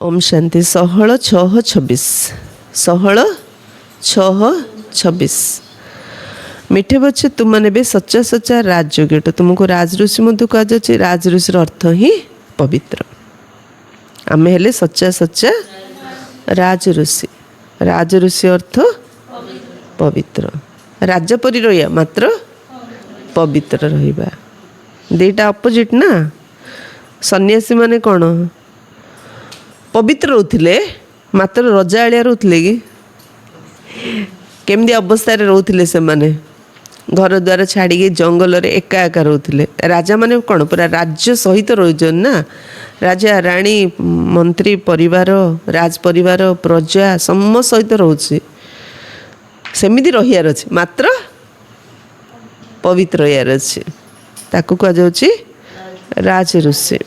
ओम शांति 16/6/26 16/6/26 मिठे बच्चे तुम मैंने भी सच्चा सच्चा राजयोग्य तो तुमको राजऋषि मध्य कह जाए राजऋषि अर्थ ही पवित्र आम हेले सच्चा सच्चा राजऋषि अर्थ पवित्र राज परी रहिया मात्र पवित्र रहिबा दीटा अपोजिट ना सन्यासी माने कौन पवित्र रोथिले मात्र रजालिया रोथिले कि केमदी अवस्था रे रोथिले से माने घर द्वार छाड़ी जंगल रे एका एका रोथिले राजा माने कौन पूरा राज्य सहित रहिजन ना राजा रानी मंत्री परिवार राज परिवार प्रजा समस्त सहित रोचे सेमिति रहियार अछि मात्र पवित्र रहियार अछि ताकू कह जाउछि राजऋषि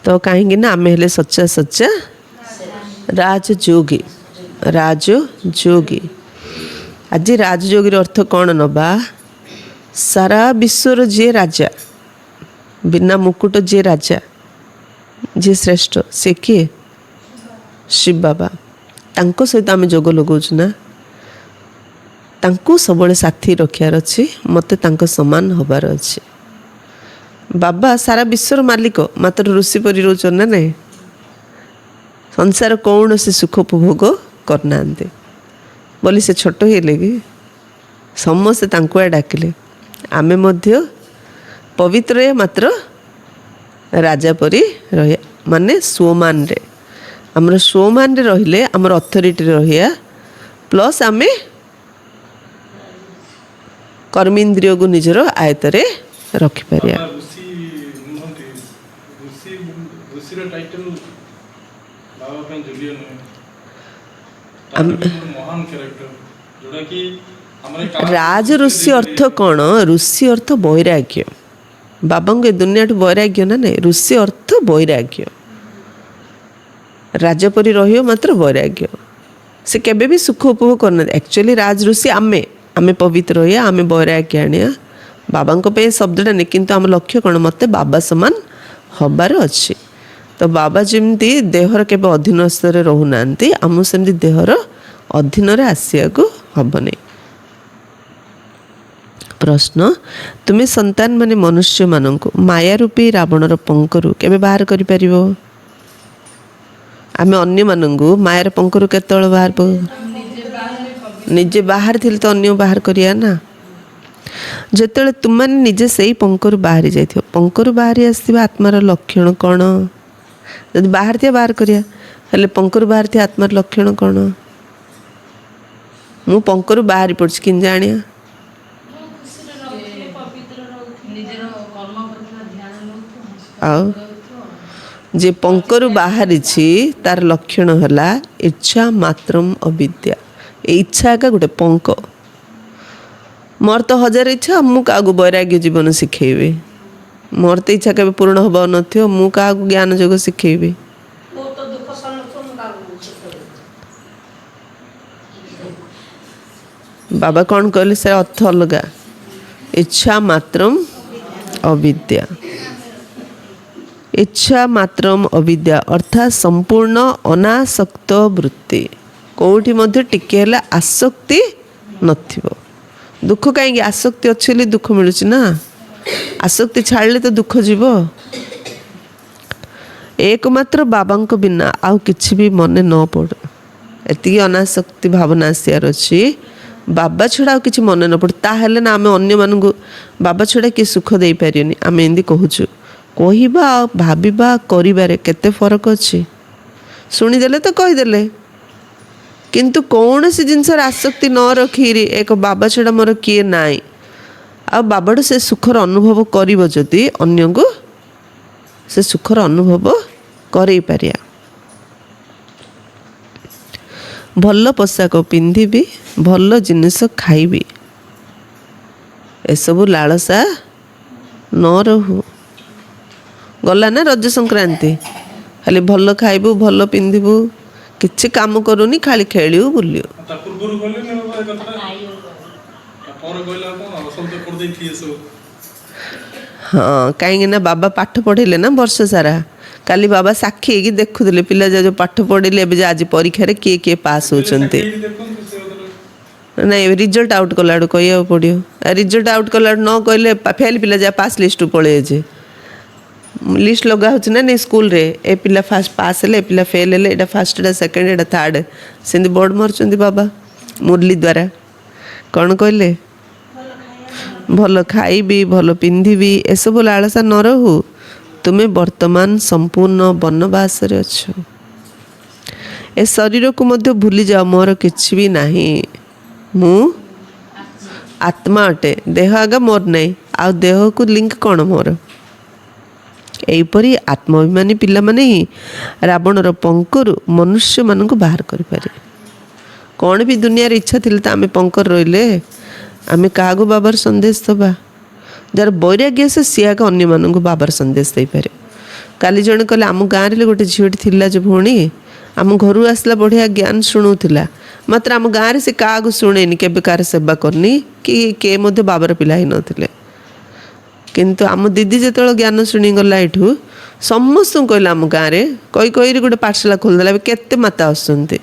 तो कहीं ना आम हेले सच्चा सच्चा राजयोगी आज राजयोगी अर्थ कौन नबा सारा विश्वर जे राजा बिना मुकुट जे राजा जे श्रेष्ठ से किए शिव बाबा तांको सहित आम जोग लगाऊँ ना तांको सबले साथी रखार अच्छी मत तांको समान हबार अच्छे बाबा सारा विश्वर मालिक मात्र ऋषि परी रोचन ना नहीं संसार कौन से सुख उपभोग करना बोली से छोट हेले कि समस्ते तांको डाकिले आमे मध्य पवित्र मात्र राजा परी रहिया माने स्वमान रे आमर स्वमान रे रहिले आमर अथॉरिटी रहिया प्लस आमे कर्मेन्द्रिय को निजर आयतरे रखिपारिया राज ऋषि अर्थ कौन ऋषि अर्थ वैराग्य बाबा दुनिया वैराग्य ना नहीं ऋषि अर्थ वैराग्य राजपरी रहियो मात्र वैराग्य से केबे भी सुख उपभोग करना एक्चुअली राज ऋषि आमे आमे पवित्र रहिया आमे वैराग्य आनिया बाबा पे शब्दटा नहीं किंतु आम लक्ष्य कौन मत बाबा समान हबार अच्छी तो बाबा जमती देहर के अधीनस्थ रोना आम सेमती देहर अधीन आसिया को हबनी प्रश्न तुम्हें संतान माने मनुष्य मानक माया रूपी रावणर पंकरु केबे बाहर करि परिबो आमे अन्य मानंगु मायार पंकरु केतळ बाहर प निजे बाहर थिल तो अन्य बाहर करिया ना जेतेले तुम निजे सही पंकरु बाहरी जाइथियो पंकरु बाहरी आसीबा आत्मार लक्षण कौन जदि बाहर थिया बाहर करिया हेले पंकरु बाहर थिया आत्मार लक्षण कौन मु पंकरु बाहरी पड़छि किन जानिया आओ जे पंकरु बाहरी छी तार लक्षण हला इच्छा मात्रम अविद्या इच्छा का गोटे पंक मोर तो हजार इच्छा मु का वैराग्य जीवन शिखेबी मोर तो इच्छा केबे पूर्ण हब नथियो मु का ज्ञान जोग शिखेबी बाबा कौन कहले से अर्थ अलगा इच्छा मात्रम अविद्या इच्छा मात्रम अविद्या अर्थात संपूर्ण अनासक्त वृत्ति कोठी मध्य टिके हेला आसक्ति नथिबो दुख कहीं आसक्ति अच्छे दुख मिलुची ना आसक्ति छाड़ले तो दुख जीव एकमात्र बाबा बिना आउ किछि भी मने न पड़ एति अनासक्ति भावना आसियार अच्छी बाबा छड़ा आउ किछि मने न पड़ ताहेले ना आमे अन्य मानकु बाबा छड़ा कि सुख दे पारियोनी आमे एंदी कहूछु कहिबा भाबिबा करिबारे केते फरक अछि सुनिदेले तो कहिदेले किंतु कौन सी जिनस आसक्ति न रखी एक बाबा छड़ा मोर किए नाई आ बाबाड़ से सुखर अनुभव करिवो जदि अन्य को से सुखर अनुभव करई पारिया भल पोशाक पिंधिबी भल जिनिस खाइबी एसबु लालसा न रहू गला ना रज संक्रांति खाली भल खाइबू भल पिंधिबू किछि काम करूनी खाली खेलियो बुलियो हाँ कहीं ना बाबा पाठ पढ़ेले ना वर्ष सारा କାଲି ବାବା ସାକ୍ଷୀ ହେଇକି ଦେଖୁଥିଲେ ପିଲା ଯେଉଁ ପାଠ ପଢ଼ିଲେ ଏବେ ଯେ ଆଜି ପରୀକ୍ଷାରେ କିଏ କିଏ ପାସ୍ ହେଉଛନ୍ତି। ନାଇଁ ରିଜଲ୍ଟ ଆଉଟ୍ କଲାଠୁ କହିବାକୁ ପଡ଼ିବ। ରିଜଲ୍ଟ ଆଉଟ୍ କଲାଠୁ ନ କହିଲେ ଫେଲ୍ ପିଲା ଯାହା ପାସ୍ ଲିଷ୍ଟରୁ ପଳେଇଛି। ଲିଷ୍ଟ ଲଗା ହେଉଛି ନା ନାଇଁ ସ୍କୁଲରେ, ଏ ପିଲା ଫାଷ୍ଟ ପାସ୍ ହେଲେ, ଏ ପିଲା ଫେଲ୍ ହେଲେ, ଏଇଟା ଫାଷ୍ଟ, ଏଇଟା ସେକେଣ୍ଡ, ଏଇଟା ଥାର୍ଡ଼, ସେମିତି ବୋର୍ଡ଼ ମାରୁଛନ୍ତି ବାବା ମୁରଲି ଦ୍ୱାରା। କ'ଣ କହିଲେ? ଭଲ ଖାଇବି, ଭଲ ପିନ୍ଧିବି, ଏସବୁ ଲାଳସା ନ ରହୁ। ତୁମେ ବର୍ତ୍ତମାନ ସମ୍ପୂର୍ଣ୍ଣ ବନବାସରେ ଅଛ। ଏ ଶରୀରକୁ ମଧ୍ୟ ଭୁଲିଯାଅ, ମୋର କିଛି ବି ନାହିଁ, ମୁଁ ଆତ୍ମା ଅଟେ, ଦେହ ଆଗ ମୋର ନାହିଁ, ଆଉ ଦେହକୁ ଲିଙ୍କ କ'ଣ ମୋର। ଏହିପରି ଆତ୍ମାଭିମାନୀ ପିଲାମାନେ ହିଁ ରାବଣର ପଙ୍କରୁ ମନୁଷ୍ୟମାନଙ୍କୁ ବାହାର କରିପାରିବେ। କ'ଣ ବି ଦୁନିଆରେ ଇଚ୍ଛା ଥିଲେ ତ ଆମେ ପଙ୍କରେ ରହିଲେ। ଆମେ କାହାକୁ ବାବାର ସନ୍ଦେଶ ଦେବା? ଯାହାର ବୈରାଗ୍ୟ ଆସେ ସିଏ ଆଗ ଅନ୍ୟମାନଙ୍କୁ ବାବାର ସନ୍ଦେଶ ଦେଇପାରେ। କାଲି ଜଣେ କହିଲେ ଆମ ଗାଁରେ ଗୋଟେ ଝିଅଟି ଥିଲା ଯେ ଭଉଣୀ, ଆମ ଘରୁ ଆସିଲା ବଢ଼ିଆ ଜ୍ଞାନ ଶୁଣଉଥିଲା, ମାତ୍ର ଆମ ଗାଁରେ ସେ କାହାକୁ ଶୁଣେନି, କେବେ କାହାର ସେବା କରିନି, କି କିଏ ମଧ୍ୟ ବାବାର ପିଲା ହେଇନଥିଲେ। କିନ୍ତୁ ଆମ ଦିଦି ଯେତେବେଳେ ଜ୍ଞାନ ଶୁଣିଗଲା ଏଠୁ ସମସ୍ତଙ୍କୁ କହିଲା ଆମ ଗାଁରେ କହିକରି ଗୋଟେ ପାଠଶାଳା ଖୋଲିଦେଲା। ଏବେ କେତେ ମାତା ଆସୁଛନ୍ତି।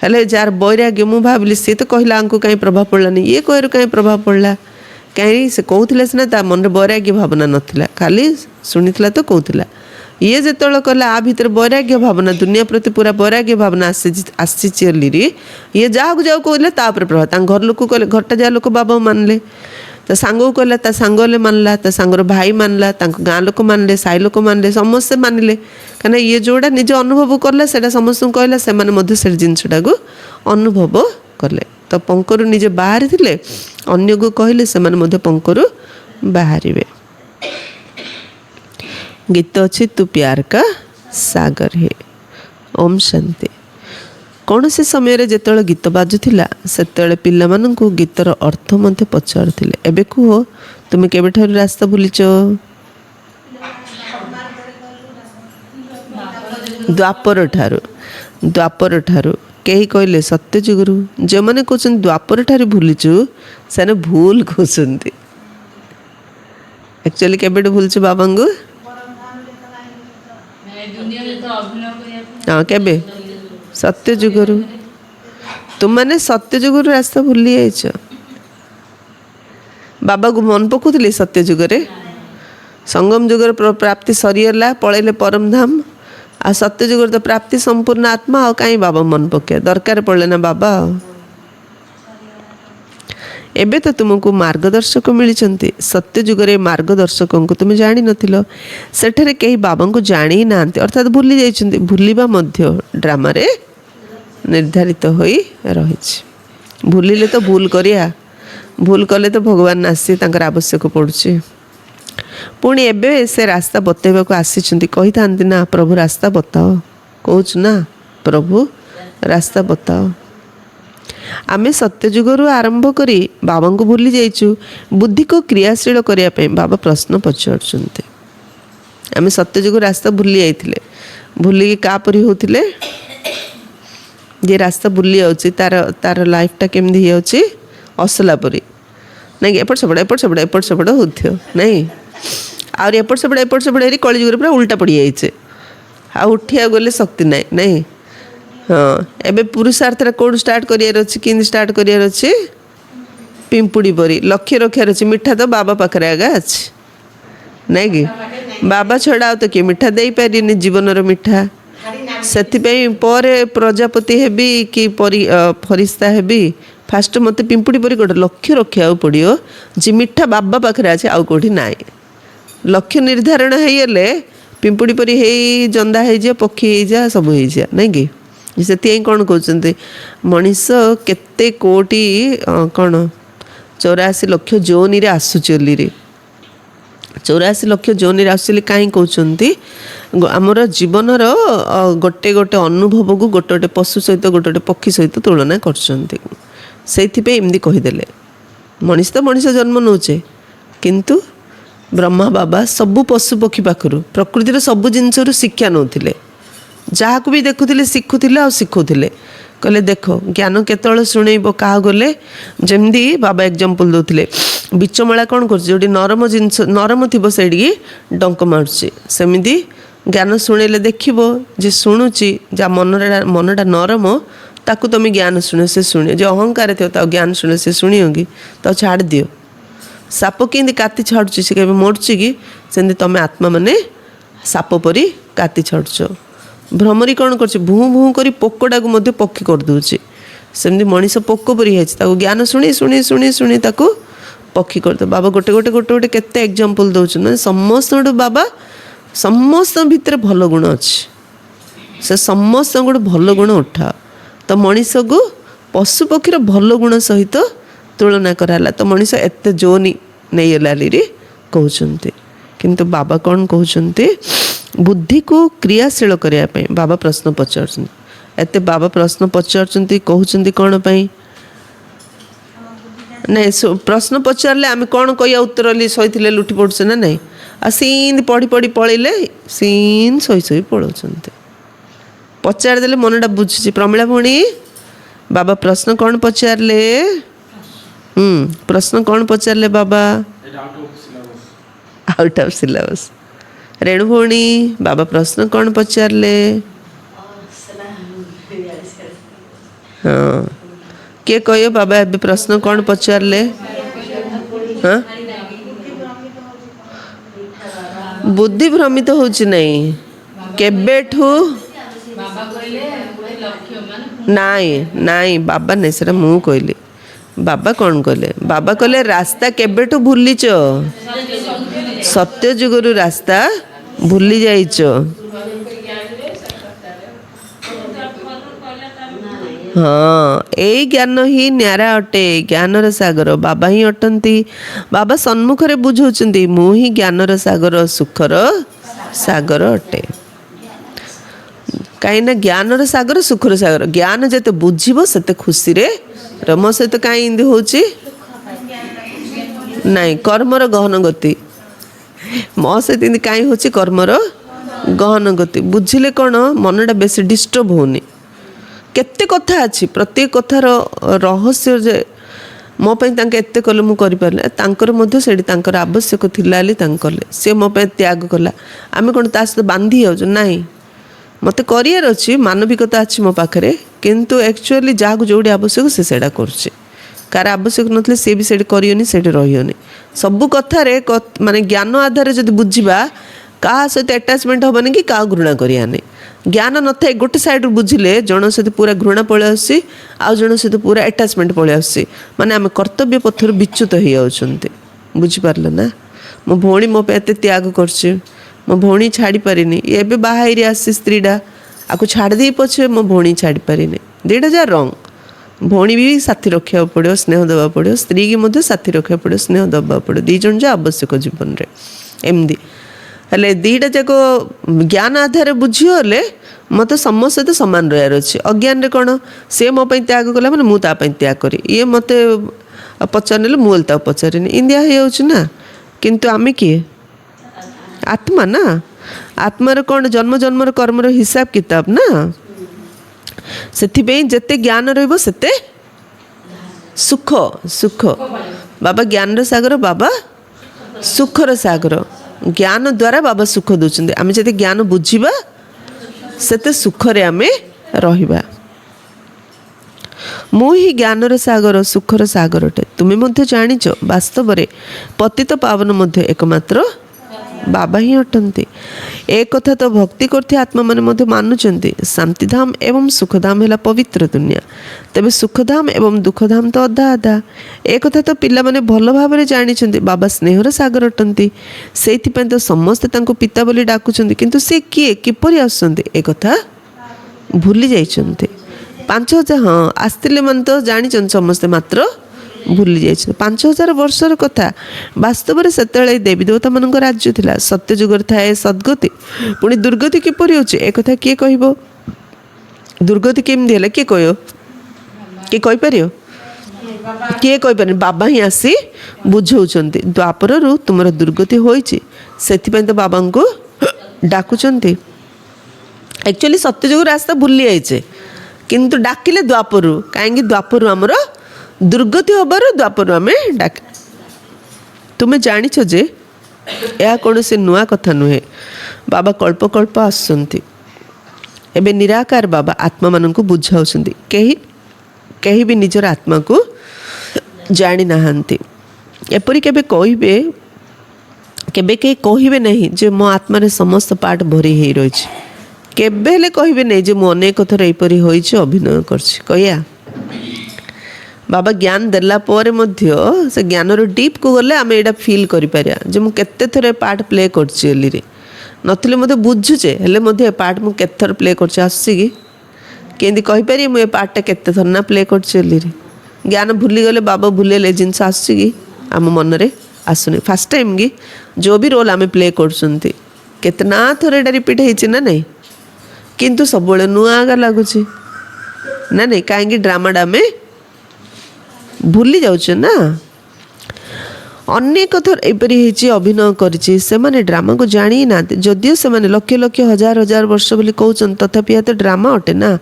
ହେଲେ ଯାହାର ବୈରାଗ୍ୟ, ମୁଁ ଭାବିଲି ସିଏ ତ କହିଲା ଆଙ୍କୁ କାହିଁ ପ୍ରଭାବ ପଡ଼ିଲାନି, ଇଏ କହିରୁ କାହିଁ ପ୍ରଭାବ ପଡ଼ିଲା? କାହିଁକି ସେ କହୁଥିଲା ସିନା, ତା ମନରେ ବୈରାଗ୍ୟ ଭାବନା ନଥିଲା, ଖାଲି ଶୁଣିଥିଲା ତ କହୁଥିଲା। ଇଏ ଯେତେବେଳେ କହିଲା ଆ ଭିତରେ ବୈରାଗ୍ୟ ଭାବନା, ଦୁନିଆ ପ୍ରତି ପୁରା ବୈରାଗ୍ୟ ଭାବନା ଆସିଛି ଅଲିରି, ଇଏ ଯାହାକୁ ଯାହାକୁ କହିଲେ ତା ଉପରେ ପ୍ରଭାବ। ତାଙ୍କ ଘର ଲୋକ କହିଲେ, ଘରଟା ଯାହା ଲୋକ ବାବାଙ୍କୁ ମାନିଲେ, ତା ସାଙ୍ଗକୁ କହିଲା, ତା ସାଙ୍ଗ ହେଲେ ମାନିଲା, ତା ସାଙ୍ଗର ଭାଇ ମାନିଲା, ତାଙ୍କ ଗାଁ ଲୋକ ମାନିଲେ, ସାହି ଲୋକ ମାନିଲେ, ସମସ୍ତେ ମାନିଲେ। କାହିଁକିନା ଇଏ ଯେଉଁଟା ନିଜେ ଅନୁଭବ କଲା ସେଇଟା ସମସ୍ତଙ୍କୁ କହିଲା, ସେମାନେ ମଧ୍ୟ ସେ ଜିନିଷଟାକୁ ଅନୁଭବ କଲେ। ତ ପଙ୍କରୁ ନିଜେ ବାହାରିଥିଲେ, ଅନ୍ୟକୁ କହିଲେ ସେମାନେ ମଧ୍ୟ ପଙ୍କରୁ ବାହାରିବେ। ଗୀତ ଅଛି ତୁ ପ୍ୟାର କା ସାଗର ହେ। ଓମ୍ ଶାନ୍ତି। କୌଣସି ସମୟରେ ଯେତେବେଳେ ଗୀତ ବାଜୁଥିଲା ସେତେବେଳେ ପିଲାମାନଙ୍କୁ ଗୀତର ଅର୍ଥ ମଧ୍ୟ ପଚାରୁଥିଲେ। ଏବେ କୁହ, ତୁମେ କେବେଠାରୁ ରାସ୍ତା ଭୁଲିଛ? ଦ୍ୱାପର ଠାରୁ। କେହି କହିଲେ ସତ୍ୟଯୁଗରୁ। ଯେଉଁମାନେ କହୁଛନ୍ତି ଦ୍ୱାପର ଠାରୁ ଭୁଲିଛୁ, ସେମାନେ ଭୁଲ କହୁଛନ୍ତି। ଆକ୍ଚୁଆଲି କେବେଠୁ ଭୁଲିଛୁ ବାବାଙ୍କୁ? ହଁ, କେବେ? ସତ୍ୟଯୁଗରୁ। ତୁମମାନେ ସତ୍ୟଯୁଗରୁ ରାସ୍ତା ଭୁଲି ଯାଇଛ। ବାବାକୁ ମନେ ପକାଉଥିଲେ ସତ୍ୟଯୁଗରେ। ସଙ୍ଗମ ଯୁଗର ପ୍ରାପ୍ତି ସରିଗଲା, ପଳେଇଲେ ପରମଧାମ। ଆଉ ସତ୍ୟଯୁଗରେ ତ ପ୍ରାପ୍ତି ସମ୍ପୂର୍ଣ୍ଣ ଆତ୍ମା, ଆଉ କାହିଁ ବାବା ମନେ ପକେଇବା? ଦରକାର ପଡ଼ିଲେ ନା ବାବା। ଏବେ ତ ତୁମକୁ ମାର୍ଗଦର୍ଶକ ମିଳିଛନ୍ତି। ସତ୍ୟଯୁଗରେ ମାର୍ଗଦର୍ଶକଙ୍କୁ ତୁମେ ଜାଣିନଥିଲ। ସେଠାରେ କେହି ବାବାଙ୍କୁ ଜାଣି ନାହାନ୍ତି, ଅର୍ଥାତ୍ ଭୁଲି ଯାଇଛନ୍ତି। ଭୁଲିବା ମଧ୍ୟ ଡ୍ରାମାରେ ନିର୍ଦ୍ଧାରିତ ହୋଇ ରହିଛି। ଭୁଲିଲେ ତ ଭୁଲ କରିବା, ଭୁଲ କଲେ ତ ଭଗବାନ ଆସି ତାଙ୍କର ଆବଶ୍ୟକ ପଡ଼ୁଛି। ପୁଣି ଏବେ ସେ ରାସ୍ତା ବତାଇବାକୁ ଆସିଛନ୍ତି। କହିଥାନ୍ତି ନା ପ୍ରଭୁ ରାସ୍ତା ବତାଅ, କହୁଛୁ ନା ପ୍ରଭୁ ରାସ୍ତା ବତାଅ। ଆମେ ସତ୍ୟଯୁଗରୁ ଆରମ୍ଭ କରି ବାବାଙ୍କୁ ଭୁଲି ଯାଇଛୁ। ବୁଦ୍ଧିକୁ କ୍ରିୟାଶୀଳ କରିବା ପାଇଁ ବାବା ପ୍ରଶ୍ନ ପଚାରୁଛନ୍ତି। ଆମେ ସତ୍ୟଯୁଗରୁ ରାସ୍ତା ଭୁଲି ଯାଇଥିଲେ। ଭୁଲିକି କାପରି ହେଉଥିଲେ? ଯେ ରାସ୍ତା ଭୁଲି ଯାଉଛି ତାର ଲାଇଫଟା କେମିତି ହେଇଯାଉଛି? ଅସଲା ପରି, ନାଇଁ କି? ଏପଟ ସେପଟ ହେଉଥିବ, ନାଇଁ? ଆହୁରି ଏପଟ ସେପଟ ହେରି କଳିଯୁଗରେ ପୁରା ଉଲ୍ଟା ପଡ଼ିଯାଇଛି। ଆଉ ଉଠିବାକୁ ଗଲେ ଶକ୍ତି ନାହିଁ, ନାଇଁ? ହଁ, ଏବେ ପୁରୁଷାର୍ଥରେ କେଉଁଠୁ ଷ୍ଟାର୍ଟ କରିବାର ଅଛି? କେମିତି ଷ୍ଟାର୍ଟ କରିବାର ଅଛି? ପିମ୍ପୁଡ଼ି ପରି ଲକ୍ଷ୍ୟ ରଖିବାର ଅଛି। ମିଠା ତ ବାବା ପାଖରେ ଆଗା ଅଛି, ନାଇଁ କି? ବାବା ଛଡ଼ା ଆଉ ତ କିଏ ମିଠା ଦେଇପାରିନି, ଜୀବନର ମିଠା। ସେଥିପାଇଁ ପରେ ପ୍ରଜାପତି ହେବି କି ଫରିସ୍ତା ହେବି, ଫାଷ୍ଟ ମୋତେ ପିମ୍ପୁଡ଼ି ପରି ଗୋଟେ ଲକ୍ଷ୍ୟ ରଖିବାକୁ ପଡ଼ିବ ଯେ ମିଠା ବାବା ପାଖରେ ଅଛି, ଆଉ କେଉଁଠି ନାହିଁ। ଲକ୍ଷ୍ୟ ନିର୍ଦ୍ଧାରଣ ହେଇଗଲେ ପିମ୍ପୁଡ଼ି ପରି ହେଇ ଜନ୍ଦା ହେଇଯିବ, ପକ୍ଷୀ ହେଇଯା, ସବୁ ହେଇଯିବ, ନାଇଁ କି? ସେଥିପାଇଁ କ'ଣ କହୁଛନ୍ତି? ମଣିଷ କେତେ କୋଟି 84 ଲକ୍ଷ ଯୋନିରେ ଆସୁଛି ଓଲିରେ। 84 ଲକ୍ଷ ଯୋନିରେ ଆସୁଛି କାହିଁ କହୁଛନ୍ତି? ଆମର ଜୀବନର ଗୋଟେ ଗୋଟେ ଅନୁଭବକୁ ଗୋଟେ ଗୋଟେ ପଶୁ ସହିତ, ଗୋଟେ ଗୋଟେ ପକ୍ଷୀ ସହିତ ତୁଳନା କରୁଛନ୍ତି। ସେଇଥିପାଇଁ ଏମିତି କହିଦେଲେ। ମଣିଷ ତ ମଣିଷ ଜନ୍ମ ନେଉଛେ, କିନ୍ତୁ ବ୍ରହ୍ମା ବାବା ସବୁ ପଶୁ ପକ୍ଷୀ ପାଖରୁ, ପ୍ରକୃତିର ସବୁ ଜିନିଷରୁ ଶିକ୍ଷା ନେଉଥିଲେ। ଯାହାକୁ ବି ଦେଖୁଥିଲେ ଶିଖୁଥିଲେ ଆଉ ଶିଖଉଥିଲେ। କହିଲେ ଦେଖ ଜ୍ଞାନ କେତେବେଳେ ଶୁଣେଇବ କାହାକୁ ଗଲେ? ଯେମିତି ବାବା ଏକ୍ଜାମ୍ପଲ୍ ଦେଉଥିଲେ, ବିଚମଳା କ'ଣ କରୁଛି? ଯେଉଁଠି ନରମ ଜିନିଷ ନରମ ଥିବ ସେଇଠିକି ଡଙ୍କ ମାରୁଛି। ସେମିତି ज्ञान शुणेले देखिबो जे शुणुची जा मनटा नरम ताकू तुम ज्ञान शुण से शुणी जो अहंकार थो ता ज्ञान शुणे से शुणियोगी तो छाड़ दियो। साप केंदी काति छाड़ुची से केबे मोड़ची कि सेंदी तमे आत्मा माने साप परी काति छाड़ुछ। भ्रमरी कौन कर भू भू कर पोकटा को मध्य पक्षी कर दूची सेमती मनीष पोक परी है ज्ञान शुणी शुणी शुणी शुणी ताकू पक्षी कर दो। बाबा गोटे गोटे गोटे गोटे केते एग्जांपल दउछन माने समस्त बाबा समस्त भितर भल गुण अच्छी से समस्त गोटे भल गुण उठा तो मनीष को पशु पक्षीर भल गुण सहित तुलना कराला तो मनीष एत जोनी नहीं लाली कहते किंतु बाबा कौन कहते बुद्धि को क्रियाशील करने बाबा प्रश्न पचार एत बाबा प्रश्न पचार कहते कौन पाई नहीं प्रश्न पचारे आम कौन कह उत्तर सही लुटि पड़ुचे ना नहीं आ सीन पढ़ी पढ़ी पलैले सीन शोई शोई पड़ाउछन्ते पचार देले मनटा बुझुची। प्रमिला भणी बाबा प्रश्न कौन पचारले प्रश्न कौन पचारले बाबा आउट ऑफ सिलेबस। रेणु भणी बाबा प्रश्न कौन पचारले हाँ किए कह बाबा ए प्रश्न कौन पचारले हाँ बुद्धि भ्रमित होची नहीं केबेठू नाई नाई बाबा नहीं सेटा मु कहली बाबा कौन कहले बाबा कहले रास्ता केबेठू भूलीच सत्य जुगरु रास्ता भूली जाइच। हाँ यही ज्ञान ही न्यारा अटे ज्ञानर सागर बाबा ही अटंती बाबा सम्मुखरे बुझौचंती मु ही ज्ञानर सागर सुखर सागर अटे कहीं ना ज्ञानर सागर सुखर सागर ज्ञान जते बुझिबो सेते खुशी रे रम सहित कहीं इंदी होची नहीं कर्मर गहन गति मो सहित इंदी कहीं होची कर्मर गहन गति बुझिले कौन मनटा बेसी डिस्टर्ब होनी केते कथा अच्छी प्रत्येक कथार रहस्य जे मो पे एते कले मु करि परले तांकर मध्य सेठी तांकर आवश्यक थिला कले से मो पे त्याग कला आमे कोन ता सहित बांधी हो नहीं मते करियर अच्छी मानविकता अच्छी मो पाखरे किंतु एक्चुअली जहाँ जोड़ी आवश्यक से सेटा करछे कार आवश्यक नथले से भी सेठी करियोनी सेठी रहियोनी सब कथारे माने ज्ञान आधार जदि बुझिबा का सहित अटैचमेंट हबनी कि का घृणा करिया नहीं ज्ञान न था गोटे साइड बुझिले जन सहित पूरा घृणा पलि आसी आउ जन सहित पूरा अटैचमेंट पलि आसी माने आम कर्तव्य पथर विच्युत हो जाउछन्ते बुझिपारल ना मो भौणी मो पे एते त्याग करछे मो भौणी छाड़ी पारिनी एबे बाहारी आसी स्त्रीडा आकु छाड़ दे पछे मो भौणी छाड़ी पारिनी देटा जा रंग भौणी भी साथी रखा पड़ो स्नेह देवा पड़ो स्त्री की मध्य साथी रखा पड़ो स्नेह देवा पड़ो दी जन जा आवश्यक जीवन रे एमदी हेले दीटा जाक ज्ञान आधार बुझीगले मत समस्त सहित सामान रहार अच्छे अज्ञान रे कौन से मो त्याग कला मैंने मुझे त्याग करी ये मत पचारे मुझे पचारिनी इंदिया हो किंतु आम किए आत्मा ना आत्मार कौन जन्म जन्मर कर्मर हिसाब किताब ना से जेते ज्ञान रते सुख सुख बाबा ज्ञान सागर बाबा सुखर सागर ज्ञान द्वारा बाबा सुख दौरान आम जब ज्ञान बुझा सेते सुखरे आमे रहिबा मु ही ज्ञानर सागर सुखर सागर अटे तुमे मध्य जानिच वास्तव रे पतित पावन मध्य एकमात्र बाबा ही अटंती एक कथा तो भक्ति करते आत्मा माने मध्य मानुचंती शांतिधाम एवं सुखधाम है पवित्र दुनिया तेबे सुखधाम एवं दुखधाम तो अधा अधा एक कथा तो पिला माने भल भाव जानी बाबा स्नेहर सागर अटंती से तो समस्ते तांको पिता बोली डाकुचंती किंतु से किए किपरि आसुचंती एक कथा भूली जाइचंती 5000 हाँ आसतिले मन तो जानी समस्ते मात्र भूली जाइए 5000 वर्षर कथा वास्तव में से देवी देवता मान राज्य थिला सत्य जुगर थाए सद्गति पुणी दुर्गति किपरि होची एक कथा किए कहबो दुर्गति केमदी होला किए कहियो किए कहि परियो किए कहि पारे बाबा ही आसी बुझौचंती द्वापर रु तुमर दुर्गति होईची सेथि तो बाबा को डाकुचंती एक्चुअली सत्य जुगर रास्ता भूली जाइए किंतु डाकिले द्वापर कहीं द्वापर आमर दुर्गति हबार द्वापर आम डाक तुम्हें जानिछ जे यह कौन से नुआ कथा नुहे बाबा कल्प कल्प आसुंती एबे निराकार बाबा आत्मा माननकु बुझाउछंती कहीं भी निजर आत्मा को जानी नाहांती एपरी केबे कहबे केबे के कहबे नहीं जे मो आत्मा रे समस्त पार्ट भरी हे रही केबे हेले कहबे नहीं जे मो अनेक थर एपरी होइछ अभिनय करछि कहिया बाबा ज्ञान देला पर मध्य से ज्ञान रो डीप को गले आमे एटा फील करि पारिया जे मु केते थर पार्ट प्ले करछि एली रे नथिले मते बुझुचे हेले मते पार्ट मु केते थर प्ले करछि आसी कि केंदी कहि पारि मु ए पार्ट केते थर ना प्ले करछि एली रे ज्ञान भूली गले बाबा भूलेले जिनस आसी कि आम मन रे आसुनी फास्ट टाइम की जो भी रोल आमे प्ले करछंती केतना थर एटा रिपीट हेछि ना नहीं किंतु सब बळे नुआ आगा लागुछि ना नहीं काहेकि ड्रामा में भूली जाउछ ना अनेक थर एपरी हेछि अभिनय करछि से माने ड्रामा को जानी ना जदियो से माने लक्ष लक्ष हजार हजार वर्ष बोली कहउछन तथापि या तो ड्रामा अटे ना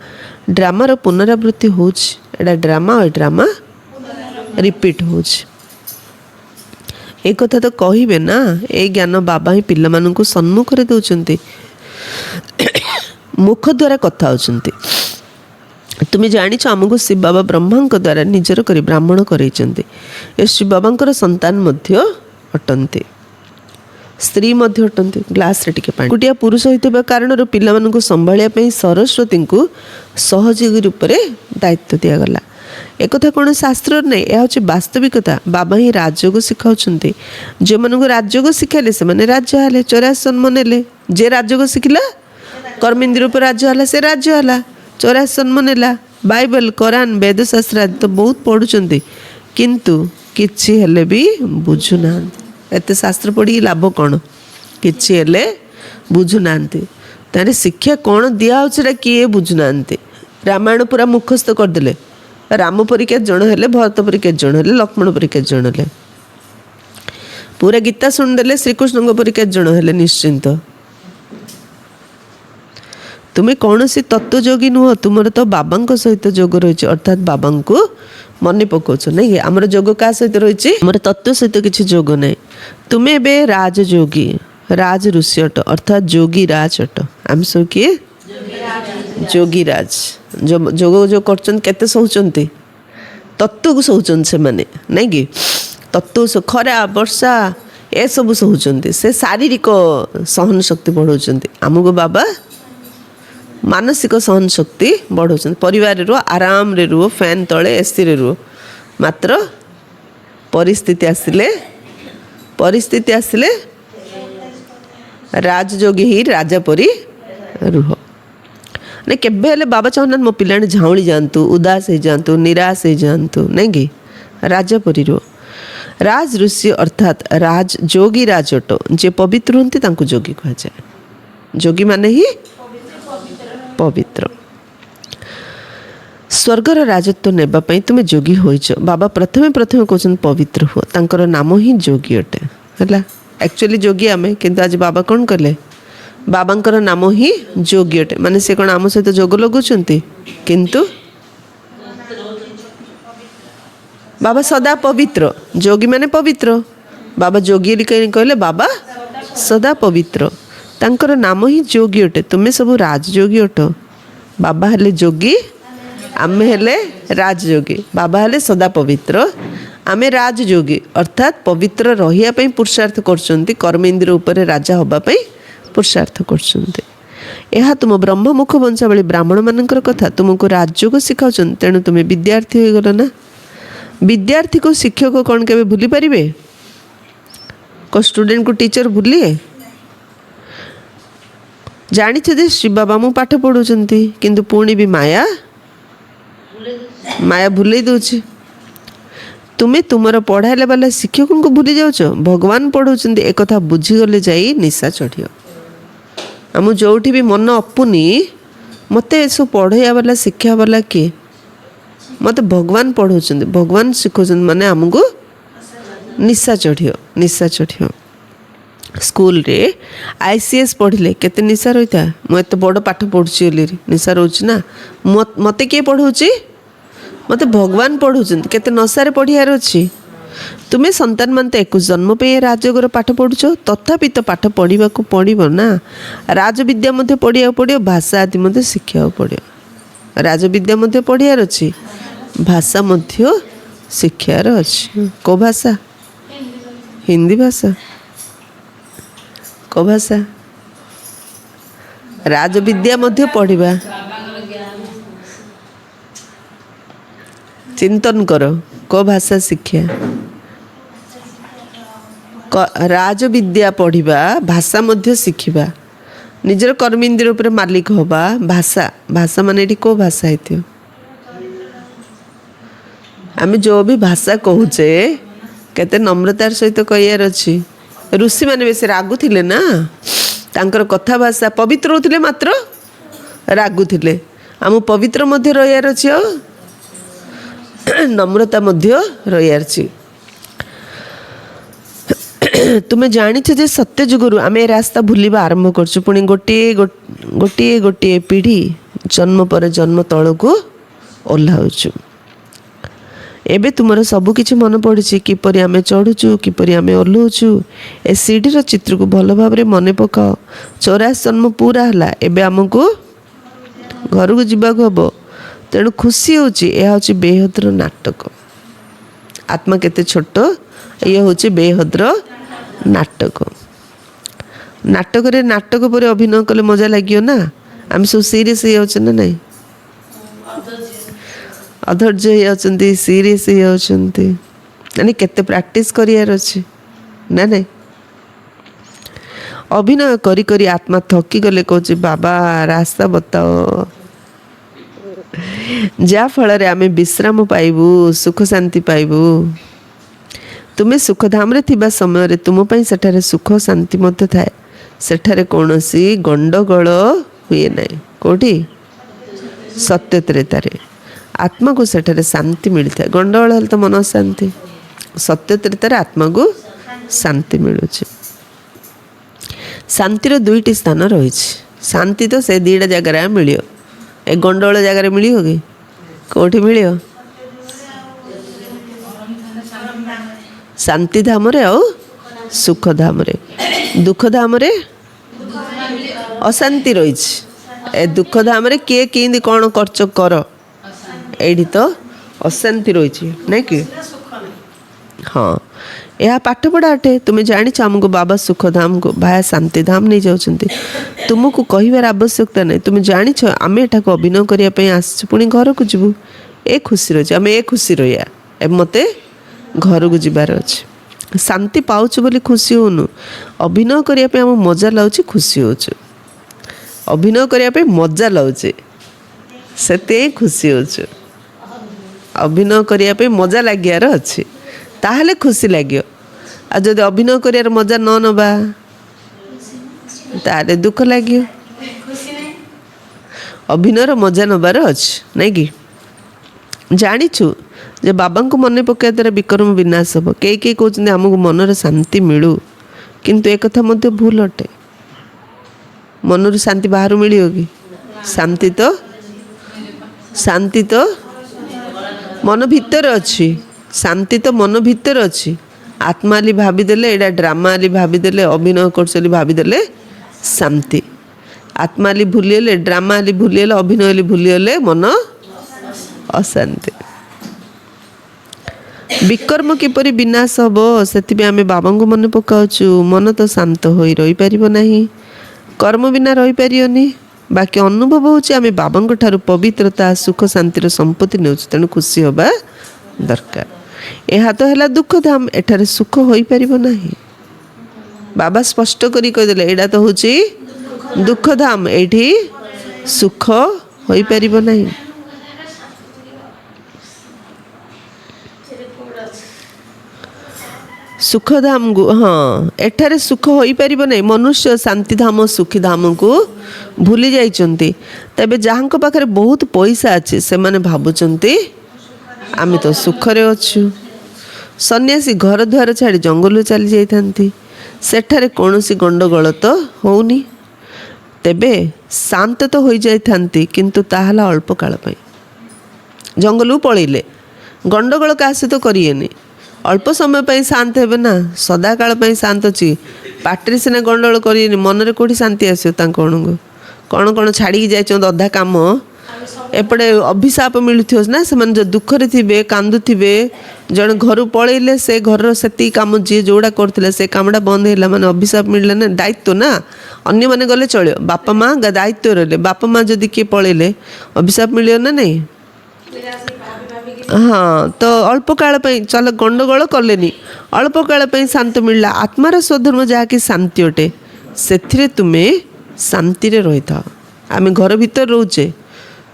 ड्रामा रो पुनरावृत्ति होछि एटा ड्रामा रिपीट होछि एक कथा तो कहिबे ना ए ज्ञान बाबा ही पिल्ला माननकु सम्मुख रे दउछंती मुख द्वारा कथा होछंती तुम्हें जानिछ आमको शिव बाबा ब्रह्मा द्वारा निजर करी ब्राह्मण करैछंती ए शिव बाबांकर संतान मध्य अटंती स्त्री मध्य अटंती ग्लास रे टिके पानी कुटिया पुरुष होइतबा कारण पिल्ला माननकु संभाळिया पई सरस्वती को सहयोगी रूप रे दायित्व दिया गला एक कथा कौन शास्त्र नहीं यह हूँ वास्तविकता बाबा ही राजयोग शिखाऊँ जो मन को राजयोग शिखाले से मैंने राज्य हेले 84 जन्म नेले जे राजयोग शिखला कर्मेंद्र रूप राज्य है से राज्य है 84 जन्म नेला बाइबल कुरान वेदशास्त्र आदि तो बहुत पढ़ुंट किंतु किछि हेले भी बुझुना एत शास्त्र पढ़ी लाभ कौन किछि हेले बुझुना तारे शिक्षा कौन दिया किए बुझुना रामायण पूरा मुखस्थ करदे राम परी के जन हेले भरत परी के जन हेले लक्ष्मण परी के जन हेले पूरा गीता शुणिदेले श्रीकृष्ण परी के जन हेले निश्चिंत तुम्हें कौन सी तत्वयोगी नुह तुम तो बाबा सहित जोग रही अर्थात बाबा को मन पकाच नहीं आमर जोग क्या सहित रही आमर तत्व सहित किसी जोग ना तुम्हें एबे राजयोगी राज ऋषि अट अर्थात जोगी राज अट आम सब किए जोगी राज जो जोग जो करते सहचंती तत्व को सहचन से माने नहीं कि तत्व खरा वर्षा ए सब सहचंती से शारीरिक सहन शक्ति बढ़ाउछंती आमको बाबा मानसिक सहन शक्ति बढ़ाउछंती परिवार रो आराम रे रुओ फैन तले एसी रे रुओ मात्र परिस्थिति आसिले राजयोगी ही राजा परी रुह नहीं केबे हेले बाबा चाहना मो पिला झाउली जातु उदास हो जातु निराश हो जातु नहीं कि राजा परी रो राज ऋषि अर्थात राज जोगी राज अट जे पवित्र होती तांको जोगी कहा जाए जोगी माने ही पवित्र स्वर्गर राजत्व नेबा पई तुमे जोगी होइछ बाबा प्रथमे कहछन पवित्र हो तांकर नाम ही जोगी अटे हला एक्चुअली जोगी आमे किंतु आज बाबा कौन कले बाबांकर नाम ही जोगी अटे माने से कौन आम सहित जोग लगुचंती किंतु बाबा सदा पवित्र जोगी माने पवित्र बाबा जोगी कहले बाबा सदा पवित्र तांकर नाम ही जोगी अटे तुम्हें सब राजयोगी अट बाबा हेले जोगी आमे हेले राजयोगी बाबा हेले सदा पवित्र आमे राजयोगी अर्थात पवित्र रहिया पई पुरुषार्थ करछंती कर्मेंद्र उपरे राजा होबा पई पुरुषार्थ करछंती यह तुम ब्रह्ममुख वंशावली ब्राह्मण मानकर कथा तुमको राजयोग शिखाउछन तेणु तुम विद्यार्थी हो गल ना विद्यार्थी को शिक्षक कौन के भूली पारे को स्टूडेंट को टीचर भूलिए जानी थे श्री बाबा मु पाठ पढ़ुंट किंतु पुणी भी माया भूल दौर तुम्हें तुमर पढ़ाइले वाला शिक्षक को भूली जाऊच भगवान पढ़ाऊँ एक कथा बुझीगले जाई निशा चढ़ियो आम जोठी भी मन अपुनी मत सब पढ़ाइया वाला शिक्षा वाला किए मत भगवान पढ़ाऊँ भगवान शिखौं माने आमको निशा चढ़ियो स्कूल रे आईसीएस पढ़ले केते निशा रही था मुझे बड़ पाठ पढ़ुची निशा रोच ना मत किए पढ़ाऊँ मत भगवान पढ़ाऊँ केते नशारे पढ़ियार अच्छी ତୁମେ ସନ୍ତାନ ମାନେ ତ 21 ଜନ୍ମ ପାଇଁ ଏ ରାଜଯୋଗର ପାଠ ପଢ଼ୁଛ, ତଥାପି ତ ପାଠ ପଢ଼ିବାକୁ ପଡ଼ିବ ନା। ରାଜବିଦ୍ୟା ମଧ୍ୟ ପଢ଼ିବାକୁ ପଡ଼ିବ, ଭାଷା ଆଦି ମଧ୍ୟ ଶିଖିବାକୁ ପଡ଼ିବ। ରାଜବିଦ୍ୟା ମଧ୍ୟ ପଢ଼ିବାର ଅଛି, ଭାଷା ମଧ୍ୟ ଶିଖିବାର ଅଛି। କେଉଁ ଭାଷା? ହିନ୍ଦୀ ଭାଷା। କେଉଁ ଭାଷା? ରାଜବିଦ୍ୟା ମଧ୍ୟ ପଢ଼ିବା। ଚିନ୍ତନ କର, କେଉଁ ଭାଷା ଶିକ୍ଷା? ରାଜବିଦ୍ୟା ପଢ଼ିବା, ଭାଷା ମଧ୍ୟ ଶିଖିବା, ନିଜର କର୍ମେନ୍ଦ୍ରିୟ ଉପରେ ମାଲିକ ହେବା। ଭାଷା ମାନେ ଏଠି କେଉଁ ଭାଷା ହେଇଥିବ? ଆମେ ଯେଉଁ ବି ଭାଷା କହୁଛେ କେତେ ନମ୍ରତାର ସହିତ କହିବାର ଅଛି। ଋଷିମାନେ ବେଶୀ ରାଗୁଥିଲେ ନା, ତାଙ୍କର କଥା ଭାଷା ପବିତ୍ର ହେଉଥିଲେ ମାତ୍ର ରାଗୁଥିଲେ। ଆମକୁ ପବିତ୍ର ମଧ୍ୟ ରହିବାର ଅଛି, ଆଉ ନମ୍ରତା ମଧ୍ୟ ରହିବାର ଅଛି। ତୁମେ ଜାଣିଛ ଯେ ସତ୍ୟ ଯୁଗରୁ ଆମେ ଏ ରାସ୍ତା ଭୁଲିବା ଆରମ୍ଭ କରୁଛୁ, ପୁଣି ଗୋଟିଏ ପିଢ଼ି ଜନ୍ମ ପରେ ଜନ୍ମ ତଳକୁ ଓହ୍ଲାଉଛୁ। ଏବେ ତୁମର ସବୁ କିଛି ମନେ ପଡ଼ୁଛି, କିପରି ଆମେ ଚଢ଼ୁଛୁ, କିପରି ଆମେ ଓହ୍ଲାଉଛୁ। ଏ ସିଡ଼ିର ଚିତ୍ରକୁ ଭଲ ଭାବରେ ମନେ ପକାଅ। 84 ଜନ୍ମ ପୁରା ହେଲା, ଏବେ ଆମକୁ ଘରକୁ ଯିବାକୁ ହେବ। ତେଣୁ ଖୁସି ହେଉଛି, ଏହା ହେଉଛି ବେହଦର ନାଟକ। ଆତ୍ମା କେତେ ଛୋଟ, ଇଏ ହେଉଛି ବେହଦର ନାଟକ। ନାଟକରେ ନାଟକ ପରେ ଅଭିନୟ କଲେ ମଜା ଲାଗିବ ନା। ଆମେ ସବୁ ସିରିୟସ୍ ହେଇଯାଉଛେ ନା ନାହିଁ? ଅଧୈର୍ଯ୍ୟ ହେଇଯାଉଛନ୍ତି, ସିରିୟସ୍ ହେଇଯାଉଛନ୍ତି। ମାନେ କେତେ ପ୍ରାକ୍ଟିସ୍ କରିବାର ଅଛି ନା ନାହିଁ? ଅଭିନୟ କରି କରି ଆତ୍ମା ଥକିଗଲେ କହୁଛି, ବାବା ରାସ୍ତା ବତାଅ, ଯାହାଫଳରେ ଆମେ ବିଶ୍ରାମ ପାଇବୁ, ସୁଖ ଶାନ୍ତି ପାଇବୁ। ତୁମେ ସୁଖଧାମରେ ଥିବା ସମୟରେ ତୁମ ପାଇଁ ସେଠାରେ ସୁଖ ଶାନ୍ତି ମଧ୍ୟ ଥାଏ। ସେଠାରେ କୌଣସି ଗଣ୍ଡଗୋଳ ହୁଏ ନାହିଁ। କେଉଁଠି? ସତ୍ୟ ତ୍ରେତାରେ ଆତ୍ମାକୁ ସେଠାରେ ଶାନ୍ତି ମିଳିଥାଏ। ଗଣ୍ଡଗୋଳ ହେଲେ ତ ମନ ଶାନ୍ତି। ସତ୍ୟ ତ୍ରେତାରେ ଆତ୍ମାକୁ ଶାନ୍ତି ମିଳୁଛି। ଶାନ୍ତିର 2ଟି ସ୍ଥାନ ରହିଛି। ଶାନ୍ତି ତ ସେ 2ଟା ଜାଗାରେ ମିଳିବ। ଏ ଗଣ୍ଡଗୋଳ ଜାଗାରେ ମିଳିବ କି? କେଉଁଠି ମିଳିବ? ଶାନ୍ତି ଧାମରେ ଆଉ ସୁଖ ଧାମରେ। ଦୁଃଖ ଧାମରେ ଅଶାନ୍ତି ରହିଛି। ଏ ଦୁଃଖ ଧାମରେ କିଏ କେମିତି କ'ଣ କରୁଛ କର, ଏଇଠି ତ ଅଶାନ୍ତି ରହିଛି, ନାଇଁ କି? ହଁ, ଏହା ପାଠପଢ଼ା ଅଟେ। ତୁମେ ଜାଣିଛ ଆମକୁ ବାବା ସୁଖଧାମକୁ ଭାୟା ଶାନ୍ତିଧାମ ନେଇଯାଉଛନ୍ତି। ତୁମକୁ କହିବାର ଆବଶ୍ୟକତା ନାହିଁ। ତୁମେ ଜାଣିଛ ଆମେ ଏଠାକୁ ଅଭିନୟ କରିବା ପାଇଁ ଆସିଛୁ, ପୁଣି ଘରକୁ ଯିବୁ। ଏ ଖୁସି ରହିଛି, ଆମେ ଏ ଖୁସି ରହିବା। ଏବେ ମୋତେ ଘରକୁ ଯିବାର ଅଛି। ଶାନ୍ତି ପାଉଛୁ ବୋଲି ଖୁସି ହେଉନୁ, ଅଭିନୟ କରିବା ପାଇଁ ଆମକୁ ମଜା ଲାଗୁଛି, ଖୁସି ହେଉଛୁ। ଅଭିନୟ କରିବା ପାଇଁ ମଜା ଲାଗୁଛି, ସେଥିପାଇଁ ଖୁସି ହେଉଛୁ। ଅଭିନୟ କରିବା ପାଇଁ ମଜା ଲାଗିବାର ଅଛି, ତାହେଲେ ଖୁସି ଲାଗିବ। ଆଉ ଯଦି ଅଭିନୟ କରିବାର ମଜା ନ ନେବା ତାହେଲେ ଦୁଃଖ ଲାଗିବ। ଅଭିନୟର ମଜା ନେବାର ଅଛି, ନାଇଁ କି? ଜାଣିଛୁ ଯେ ବାବାଙ୍କୁ ମନେ ପକାଇବା ଦ୍ୱାରା ବିକର୍ମ ବିନାଶ ହେବ। କେହି କହୁଛନ୍ତି ଆମକୁ ମନର ଶାନ୍ତି ମିଳୁ, କିନ୍ତୁ ଏକଥା ମଧ୍ୟ ଭୁଲ ଅଟେ। ମନରୁ ଶାନ୍ତି ବାହାରୁ ମିଳିବ କି? ଶାନ୍ତି ତ ମନ ଭିତରେ ଅଛି। ଶାନ୍ତି ତ ମନ ଭିତରେ ଅଛି। ଆତ୍ମା ବୋଲି ଭାବିଦେଲେ, ଏଇଟା ଡ୍ରାମା ବୋଲି ଭାବିଦେଲେ, ଅଭିନୟ କରୁଛ ବୋଲି ଭାବିଦେଲେ ଶାନ୍ତି। ଆତ୍ମା ବୋଲି ଭୁଲିଗଲେ, ଡ୍ରାମା ବୋଲି ଭୁଲିଗଲେ, ଅଭିନୟ ବୋଲି ଭୁଲିଗଲେ ମନ ଅଶାନ୍ତି। ବିକର୍ମ କିପରି ବିନାଶ ହେବ, ସେଥିପାଇଁ ଆମେ ବାବାଙ୍କୁ ମନେ ପକାଉଛୁ। ମନ ତ ଶାନ୍ତ ହୋଇ ରହିପାରିବ ନାହିଁ, କର୍ମ ବିନା ରହିପାରିବନି। ବାକି ଅନୁଭବ ହେଉଛି ଆମେ ବାବାଙ୍କ ଠାରୁ ପବିତ୍ରତା, ସୁଖ, ଶାନ୍ତିର ସମ୍ପତ୍ତି ନେଉଛୁ। ତେଣୁ ଖୁସି ହେବା ଦରକାର। ଏହା ତ ହେଲା ଦୁଃଖଧାମ, ଏଠାରେ ସୁଖ ହୋଇପାରିବ ନାହିଁ। ବାବା ସ୍ପଷ୍ଟ କରି କହିଦେଲେ, ଏଇଟା ତ ହେଉଛି ଦୁଃଖଧାମ, ଏଇଠି ସୁଖ ହୋଇପାରିବ ନାହିଁ। ସୁଖଧାମକୁ, ହଁ, ଏଠାରେ ସୁଖ ହୋଇପାରିବ ନାହିଁ। ମନୁଷ୍ୟ ଶାନ୍ତିଧାମ, ସୁଖୀଧାମକୁ ଭୁଲି ଯାଇଛନ୍ତି। ତେବେ ଯାହାଙ୍କ ପାଖରେ ବହୁତ ପଇସା ଅଛି, ସେମାନେ ଭାବୁଛନ୍ତି ଆମେ ତ ସୁଖରେ ଅଛୁ। ସନ୍ନ୍ୟାସୀ ଘର ଦ୍ୱାର ଛାଡ଼ି ଜଙ୍ଗଲରୁ ଚାଲି ଯାଇଥାନ୍ତି, ସେଠାରେ କୌଣସି ଗଣ୍ଡଗୋଳ ତ ହେଉନି। ତେବେ ଶାନ୍ତ ତ ହୋଇଯାଇଥାନ୍ତି, କିନ୍ତୁ ତାହା ହେଲା ଅଳ୍ପ କାଳ ପାଇଁ। ଜଙ୍ଗଲକୁ ପଳେଇଲେ, ଗଣ୍ଡଗୋଳ କାହା ସହିତ କରିବେନି, अल्प समय पे शांत हेबे ना सदा काल पे शांत अच्छी पाटरी सिना गंडगोल कर मनरे कौटी शांति आसो कौन कौन छाड़ी जाए अधा काम एपटे अभिशाप मिलुथो ना से जो दुखरे थे कांदुवे जड़े घर पलैले से घर से कम जी जोड़ा करते से कामटा बंद है माने अभिशाप मिलला ना दायित्व ना अन्य माने गले चलो बापा माँ दायित्व रहे बापा माँ जदि किए पलैले अभिशाप मिले ना नहीं। हाँ तो अल्प काल चल गंडगोल कले अल्प काल शांत मिलला आत्मार स्वधर्म जहाँकि शांति अटे से तुम्हें शांति रही था। आम घर भीतर रोचे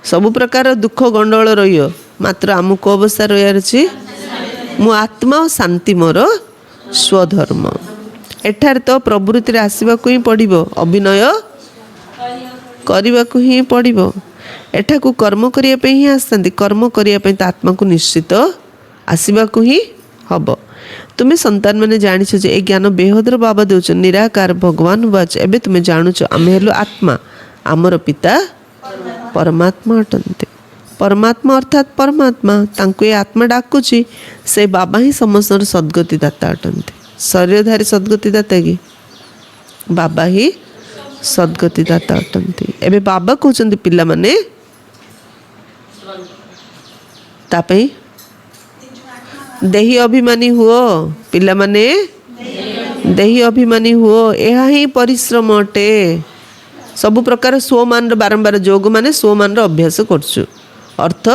सबु प्रकार दुख गंडगोल रही मात्र आमको अवस्था रही अच्छी मु आत्मा और शांति मोर स्वधर्म एठार तो प्रवृत्ति आसवा ही पड़ो अभिनय करने को ही पड़ो एठा को कर्म करने ही आसती कर्म करने तो आत्मा को निश्चित आसवा को ही हम तुम्हें संतान मैंने जानिछ जे ए ज्ञान बेहदर बाबा देउछ निराकार भगवान वाच एबे तुम्हें जानुछ आमे हेलु आत्मा आमर पिता परमात्मा अटंते परमात्मा अर्थात परमात्मा तांको ये आत्मा डाकुची से बाबा ही समस्त सद्गति दाता अटंते शरीरधारी सद्गति दाता कि बाबा ही सद्गति दाता अटंते एबे बाबा कहउचंती पिला माने तापई देही अभिमानी हुओ पिला माने देही अभिमानी हुओ यह ही परिश्रम अटे सबु प्रकार स्वमान बारंबार जोग माने स्वमान अभ्यास करछु अर्थ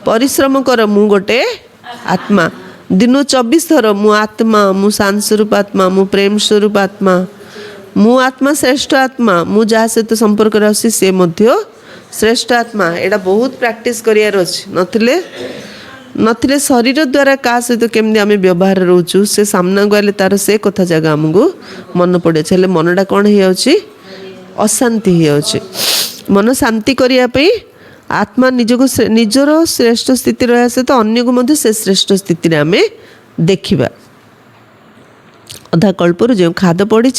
परिश्रम कर मु गोटे आत्मा दिन 24 थर मु आत्मा मु शांत स्वरूप आत्मा मु प्रेम स्वरूप आत्मा मु आत्मा श्रेष्ठ आत्मा मु जहाँ सहित संपर्क रही से मध्य श्रेष्ठ आत्मा एटा बहुत प्रैक्टिस करियार अछि नथिले शरीर द्वारा का सहित केमती आम व्यवहार रोचु से सामना गले तार से कथा जगह आमको मन पड़े हेल्ले मनटा कौन हो अशांति हो मन शांति करने आत्मा निजको निजर श्रेष्ठ स्थिति रहा सहित अन्य को मध्य से श्रेष्ठ स्थिति आम देखा अधा कल्पर जो खाद पड़ी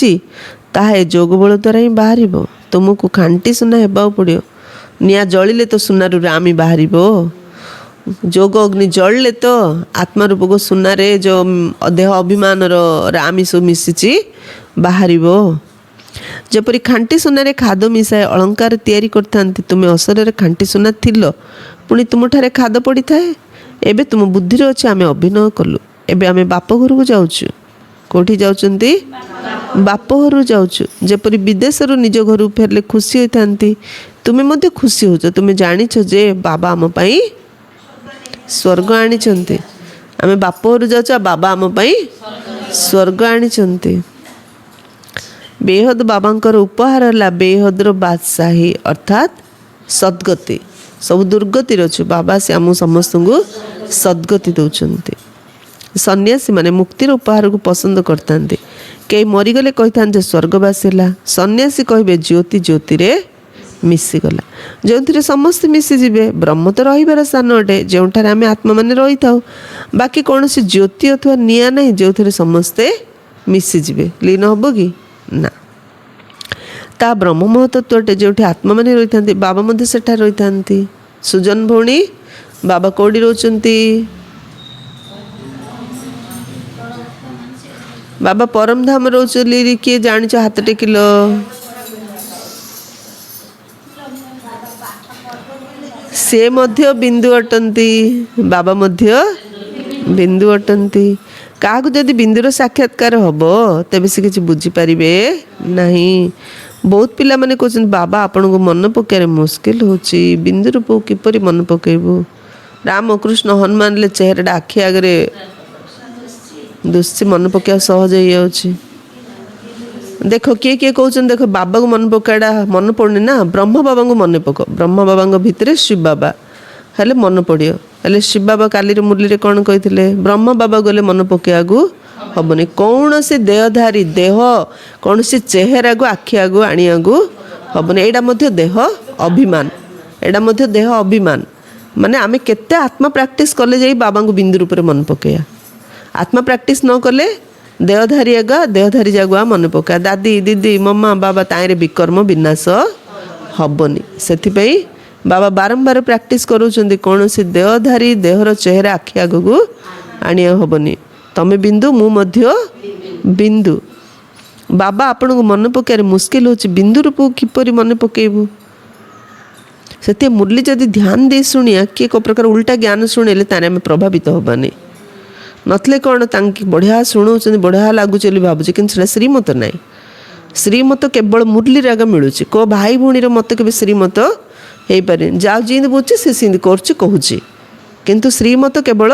ताहे जोग बल द्वारा ही बाहर तुमको खांटी सुना हेबा पड़ो निआ जलिले तो सुनारू रामी बाहर जोग अग्नि जलले तो आत्मा रूप को सुनारे जो देह अभिमान आमिष मिशिची बाहर जपरी खांटी सुनारे खाद मिसाए अलंकार तैयारी करथांती तुम्हें असर खांटी सुना थिलो पुणी तुम ठारे खाद पड़ी थाए एबे तुम बुद्धि अच्छे आम अभिनय कलु एबे आम बाप घर को जाऊँ कौटी जाउचंती बाप घर जाऊँ जपरी विदेश निज घर फेरले खुशी होती तुम्हें मध्य खुशी होच तुम्हें जानिछ जे बाबा आम पाई स्वर्ग आनी आम बाप घर जाऊँ बाबा आम पाई स्वर्ग आनी बेहद बाबांकर उपहार है बेहदर बादशाही अर्थात सद्गति सब दुर्गति अच्छे बाबा से आम समस्त को सद्गति दौरान सन्यासी माने मुक्तिर उपहार को पसंद करता कई मरीगले कही था स्वर्गवासी है सन्यासी कहे ज्योति ज्योति रे मिसीगला जो थे समस्त मिसीजे ब्रह्म तो रही स्थान अटे जो आम आत्मा मैंने रही था बाकी कौन सी ज्योति अथवा निआ ना जो थे समस्ते मिसीजे लीन हम कि ना ता ब्रह्म महतत्व अटे जो आत्मा मैंने रही था बाबा मध्य सेठा रही था सुजन भौणी बाबा कौड़ी रोचंती बाबा परम धाम रोचली किए जानिच हाथ टेकिल से मध्य बिंदु अटंती बाबा मध्य बिंदु अटंती क्या जदि बिंदुर साक्षात्कार हम तेज से किसी बुझीपारे नहीं बहुत पिला माने कहते बाबा आपण को मन पकड़ मुस्किल होची बिंदु रूप किपरि मन पकेबू राम कृष्ण हनुमान ले चेहरा आखि आगे दुष्टि मन पकड़ सहज हो देख किए किए कहते देख बाबा को मन पकड़ा मन पड़नी ना ब्रह्म बाबा को मन पक ब्रह्म बाबा भितर शिव बाबा हेले मन पड़ो हेले शिव बाबा काली मुरली कौन कही ब्रह्म बाबा गले मन पकड़ा हेनी कौन से देहधारी देह कौन से चेहरा को आखि आगु आनिया हेनी यहाँ देह अभिमान यहाँ देह अभिमान माने आमे केते आत्मा प्रैक्टिस कले जाई बाबा को बिंदु रूप मन पकया आत्मा प्रैक्टिस न कले देहधारी आगा देहधारी जागुआ मन पका दादी दीदी मम्मा बाबा ताईरे विकर्म विनाश हबनी से बाबा बारंबार प्रैक्टिस करूँ कौन से देहधारी देहर चेहरा आखि आगू आनिया हेनी तमें बिंदु मु मध्य बिंदु बाबा आपण को मन पकारे मुस्किल हो बिंदु रूप किपर मन पकेबू से मुरली जदि ध्यान दे शुणिया किए को प्रकार उल्टा ज्ञान शुणेले ताने आम प्रभावित होबानी नथले कौन बढ़िया शुणु बढ़िया लगुच भावुचे कि श्रीमत ना श्रीमत केवल मुरली आग मिलूँ को भाई भूणी मत के श्रीमत हो पारे जाओ जिंद बुझे से सिंद किंतु श्रीमत केवल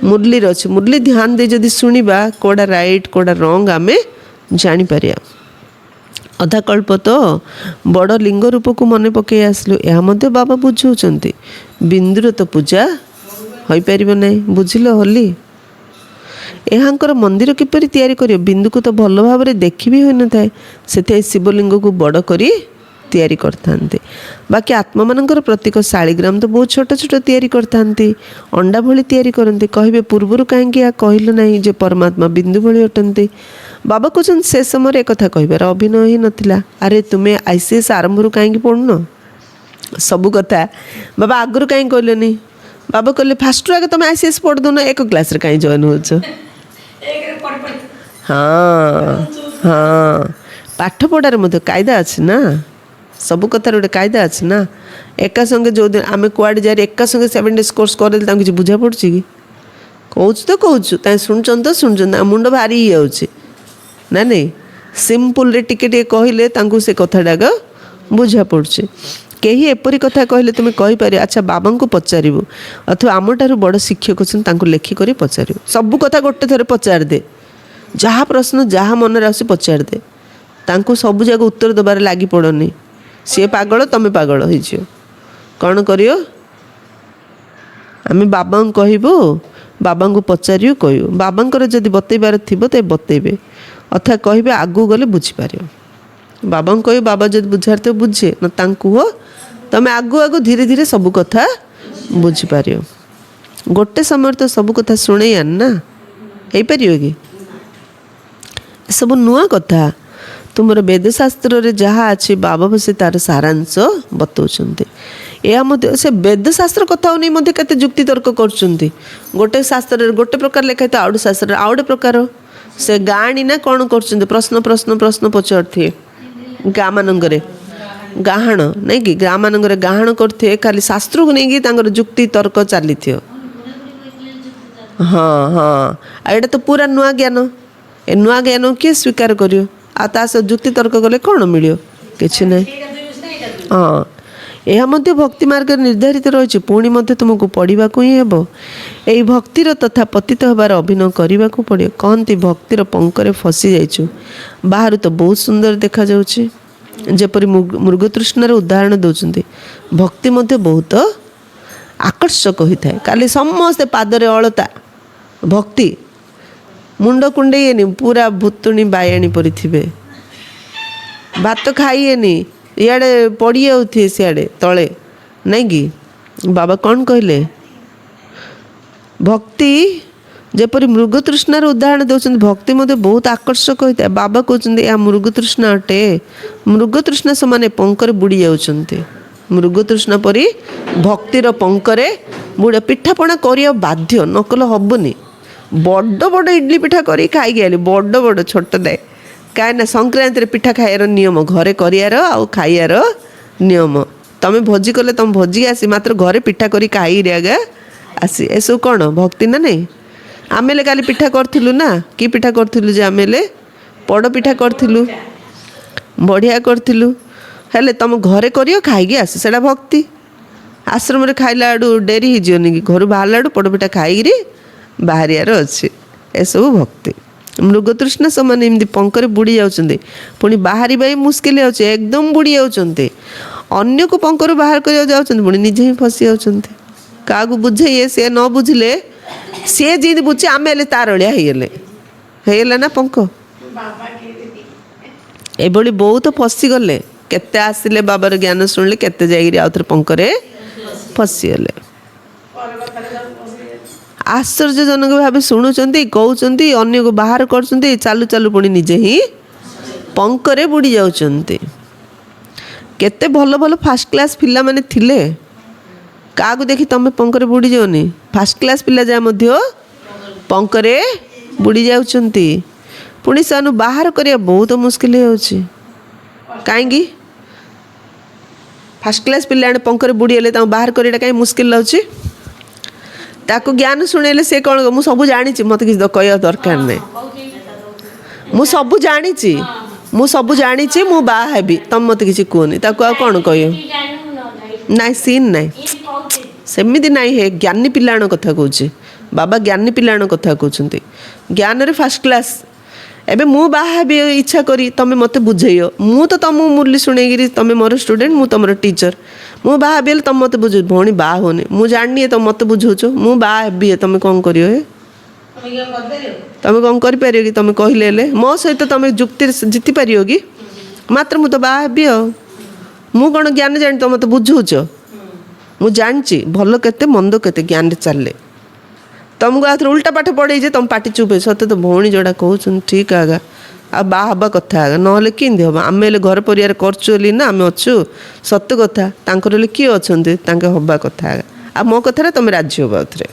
मुरली अच्छे मुरली ध्यान दे जदि शुणा कौटा राइट कौटा रंग आम जापर अधा कल्प तो बड़ लिंग रूप को मन पकई आसलु यह बाबा बुझाऊँ बिंदुर तो पूजा हो पार ना बुझिल होली यहाँ मंदिर किपर तैयारी कर बिंदु को तो भल भाव देखी भी होन था से शिवलिंग को बड़ करी तैयारी करते बाकी आत्मा मानकर प्रतीक शालिग्राम तो बहुत छोट छोट तैयारी करते अंडा भली तैयारी करते कहे पूर्वर कहीं कहल ना जे परमात्मा बिंदु भली अटंती बाबा कहते से समय एक कहबार अभिनय ही नाला अरे तुम्हें आईसीएस आरंभ कहीं पढ़ुन सबू कथा बाबा आगुरी कहीं कहलनि बाबा कहले फास्ट आगे तुम आईसीएस पढ़ दौन एक क्लास कहीं जॉइन हो हाँ हाँ पाठ पढ़ार मध्य कायदा अच्छे ना सबू कथार गोटे कायदा अच्छे ना एका संगे जो दिन आम कुआड़े जाए एका संगे 7 डेज कोर्स कर किसी बुझा पड़ी कि कौच तो कौच शुणुन तो शुणुन मुंड भारी हो ना नहीं सिंपल रे टिके कहले से कथाटाक बुझा पड़े कहीं एपरी कथा कहले तुम्हें कहीपर अच्छा बाबा को पचारू अथवा आम ठार बड़ शिक्षक अच्छा लेखिक पचारू सबू कथा गोटे थर पचार दे जहाँ प्रश्न जहाँ मन आस पचार दे सबू जाक उत्तर देवार लगी पड़नी सी पागल तमें पागल हो कौन कर आम बाबा कहबू बाबा को पचारू कहू बाबा जदि बतईबार थी तो बतेबे अथा कहे आगू गले बुझीपार बाबा कह बाबा जब बुझार तो बुझे न हो तमें आगू आगू धीरे धीरे सबू कथा बुझीपार गोटे समय तो सबू कथा शुणे ना हो पार कि सब नुआ कथा तुम वेदशास्त्र रे जहाँ अच्छे बाबा बस तार सारांश बतौंट यह से वेदशास्त्र कथा नहीं केते जुक्ति तर्क कर गोटे शास्त्र गोटे प्रकार लिखा तो आउट शास्त्र आउ गोटे प्रकार से गाणी ना कौन कर प्रश्न प्रश्न प्रश्न पचारे गाँ मानक गाहण नहीं कि गाँ मानक गाहण करते खाली शास्त्र को लेकिन जुक्ति तर्क चली हाँ हाँ एटा तो पूरा नुआ ज्ञान ए नुआ ज्ञान किए स्वीकार करियो आ जुक्ति तर्क कले कौन मिल कि ना हाँ यह भक्ति मार्ग निर्धारित रही पुणी तुमको पढ़ा ही हे यही भक्तिर तथा पतित होबार अभिनय करने को पड़े कहती भक्तिर पंकरे फसी जाइछु बाहर तो बहुत सुंदर देखा जाउछि जेपरि मृगतृष्णार उदाहरण दौरान भक्ति बहुत आकर्षक होता है काली समस्ते पादरे अलता भक्ति मुंड कुंडेनी पूरा भूतुणी बायाणी परी थे भात खाइएनी इे पड़ी जाऊे सियाड़े तले नहीं कि बाबा कौन कहले भक्ति जेपरी मृगतृष्णार उदाहरण दौरान भक्ति बहुत आकर्षक होता है बाबा कहते या मृगतृष्णा अटे मृगतृष्णा से पंकरे बुड़ी जाऊँच मृगतृष्णा परी भक्तिर पंकरे बुड़ा पिठापणा कर बाध्य नकल हेनी बड़ बड़ इडली पिठा कर खाई आली बड़ बड़ छोट दे कहीं संक्रांति पिठा खाइर नियम घरे कर खाइर नियम तमें भोजी कले तुम भोजी आसी मात्र घरे पिठा करी खाई आगे आसी एसब कौन भक्ति ना नहीं आमेले काली पिठा करूँ ना कि पिठा करूँ जे आमेले पड़ पिठा करूँ बढ़िया करूँ हेले तुम घरे करियो खाई आस से भक्ति आश्रम रे खाइला आड़ू डेरी होनी कि घर बाहर आड़ू पड़ पिठा खाई बाहर अच्छे एसबू भक्ति मृगतृष्णा समान एमती पंकरे बुड़ी जाऊँच पुणी बाहर मुस्किल हो एकदम बुड़ी जाऊँच अन्य को पंकर बाहर कर जाऊँच पुणी निजे ही फसी जाऊँच क्या बुझे सी न बुझले सी जी बुझे आम हेल्ले तार होगले ना पंक ये बहुत फसीगले केते आसिले बाबार ज्ञान शुणिले केते जाइए आउ थे पंकरे फसीगले आश्चर्यजनक भाव शुणुंट कहते अन्य को बाहर कर चालू चालू पुणी निजे ही पंकरे बुड़ी जाउछन्ते केते भल भल फास्ट क्लास पिला माने थिले क्या देखी तुम पंकरे बुड़ी जाओनी फास्ट क्लास पिला जाए ପଙ୍କରେ ବୁଡ଼ି ଯାଉଛନ୍ତି। ପୁଣି ସେମାନଙ୍କୁ ବାହାର କରିବା ବହୁତ ମୁସ୍କିଲ ହେଉଛି। କାହିଁକି? ଫାର୍ଷ୍ଟ କ୍ଲାସ୍ ପିଲାମାନେ ପଙ୍କରେ ବୁଡ଼ିଗଲେ ତାଙ୍କୁ ବାହାର କରିବାଟା କାହିଁ ମୁସ୍କିଲ ଲାଗୁଛି? ତାକୁ ଜ୍ଞାନ ଶୁଣେଇଲେ ସେ କ'ଣ ମୁଁ ସବୁ ଜାଣିଛି, ମୋତେ କିଛି କହିବା ଦରକାର ନାହିଁ, ମୁଁ ସବୁ ଜାଣିଛି, ମୁଁ ବାହା ହେବି, ତମେ ମୋତେ କିଛି କୁହନି, ତାକୁ ଆଉ କ'ଣ କହିବ? ନାଇଁ ସିନ୍ ନାହିଁ, ସେମିତି ନାହିଁ। ହେ ଜ୍ଞାନୀ ପିଲାମାନଙ୍କ କଥା କହୁଛି, ବାବା ଜ୍ଞାନୀ ପିଲାମାନଙ୍କ କଥା କହୁଛନ୍ତି, ଜ୍ଞାନରେ ଫାର୍ଷ୍ଟ କ୍ଲାସ୍। ଏବେ ମୁଁ ବାହା ହେବି ଇଚ୍ଛା କରି, ତମେ ମୋତେ ବୁଝେଇବ, ମୁଁ ତ ତମକୁ ମୁରଲି ଶୁଣେଇକିରି, ତମେ ମୋର ଷ୍ଟୁଡେଣ୍ଟ, ମୁଁ ତମର ଟିଚର, ମୁଁ ବାହା ହେବି ହେଲେ ତମେ ମୋତେ ବୁଝ, ଭଉଣୀ ବାହା ହେଉନି, ମୁଁ ଜାଣିନି ତମେ ମୋତେ ବୁଝଉଛ, ମୁଁ ବାହା ହେବି, ତମେ କ'ଣ କରିବ? ତମେ କ'ଣ କରିପାରିବ କି? ତମେ କହିଲେ ହେଲେ ମୋ ସହିତ ତମେ ଯୁକ୍ତିରେ ଜିତିପାରିବ କି? ମାତ୍ର ମୁଁ ତ ବାହା ହେବି, ଆଉ ମୁଁ କ'ଣ ଜ୍ଞାନ ଜାଣି ତମେ ମୋତେ ବୁଝଉଛ? ମୁଁ ଜାଣିଛି ଭଲ କେତେ ମନ୍ଦ କେତେ ଜ୍ଞାନରେ ଚାଲିଲେ। ତମକୁ ଆଉଥରେ ଉଲ୍ଟା ପାଠ ପଢ଼େଇଛେ, ତମ ପାଟି ଚୁପ୍ ହେଇ, ସତେ ତ ଭଉଣୀ ଯୋଉଟା କହୁଛନ୍ତି ଠିକ୍ ଆଗା, ଆଉ ବାହା ହେବା କଥା ଆଗା, ନହେଲେ କେମିତି ହେବ? ଆମେ ହେଲେ ଘର ପରିବାର କରୁଛୁ ବୋଲି ନା ଆମେ ଅଛୁ, ସତ କଥା। ତାଙ୍କର ହେଲେ କିଏ ଅଛନ୍ତି? ତାଙ୍କେ ହେବା କଥା ଆଗା। ଆଉ ମୋ କଥାରେ ତମେ ରାଜି ହେବ? ଆଉଥରେ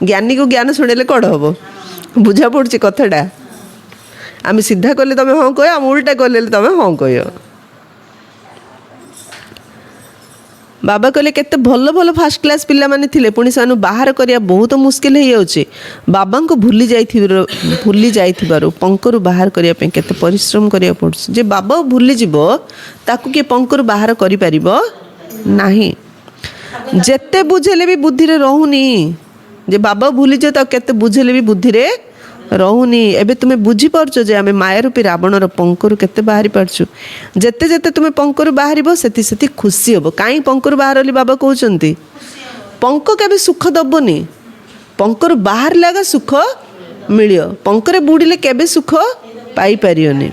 ଜ୍ଞାନୀକୁ ଜ୍ଞାନ ଶୁଣେଇଲେ କ'ଣ ହେବ? ବୁଝା ପଡ଼ୁଛି କଥାଟା? ଆମେ ସିଧା କଲେ ତମେ ହଁ କହିବ, ଆମେ ଉଲ୍ଟା କଲେ ତମେ ହଁ କହିବ। ବାବା କହିଲେ କେତେ ଭଲ ଭଲ ଫାର୍ଷ୍ଟ କ୍ଲାସ୍ ପିଲାମାନେ ଥିଲେ, ପୁଣି ସେମାନଙ୍କୁ ବାହାର କରିବା ବହୁତ ମୁସ୍କିଲ ହେଇଯାଉଛି। ବାବାଙ୍କୁ ଭୁଲି ଯାଇଥିବାରୁ ପଙ୍କରୁ ବାହାର କରିବା ପାଇଁ କେତେ ପରିଶ୍ରମ କରିବାକୁ ପଡ଼ୁଛି। ଯେ ବାବା ଭୁଲିଯିବ, ତାକୁ କିଏ ପଙ୍କରୁ ବାହାର କରିପାରିବ ନାହିଁ। ଯେତେ ବୁଝେଇଲେ ବି ବୁଦ୍ଧିରେ ରହୁନି। ଯେ ବାବା ଭୁଲିଯିବ, ତାକୁ କେତେ ବୁଝେଇଲେ ବି ବୁଦ୍ଧିରେ ରହୁନି। ଏବେ ତୁମେ ବୁଝିପାରୁଛ ଯେ ଆମେ ମାୟାରୂପୀ ରାବଣର ପଙ୍କରୁ କେତେ ବାହାରି ପାରୁଛୁ। ଯେତେ ଯେତେ ତୁମେ ପଙ୍କରୁ ବାହାରିବ, ସେତି ଖୁସି ହେବ। କାହିଁ ପଙ୍କରୁ ବାହାର ବୋଲି ବାବା କହୁଛନ୍ତି? ପଙ୍କ କେବେ ସୁଖ ଦେବନି, ପଙ୍କରୁ ବାହାରିଲା ଆଗ ସୁଖ ମିଳିବ। ପଙ୍କରେ ବୁଡ଼ିଲେ କେବେ ସୁଖ ପାଇପାରିବନି।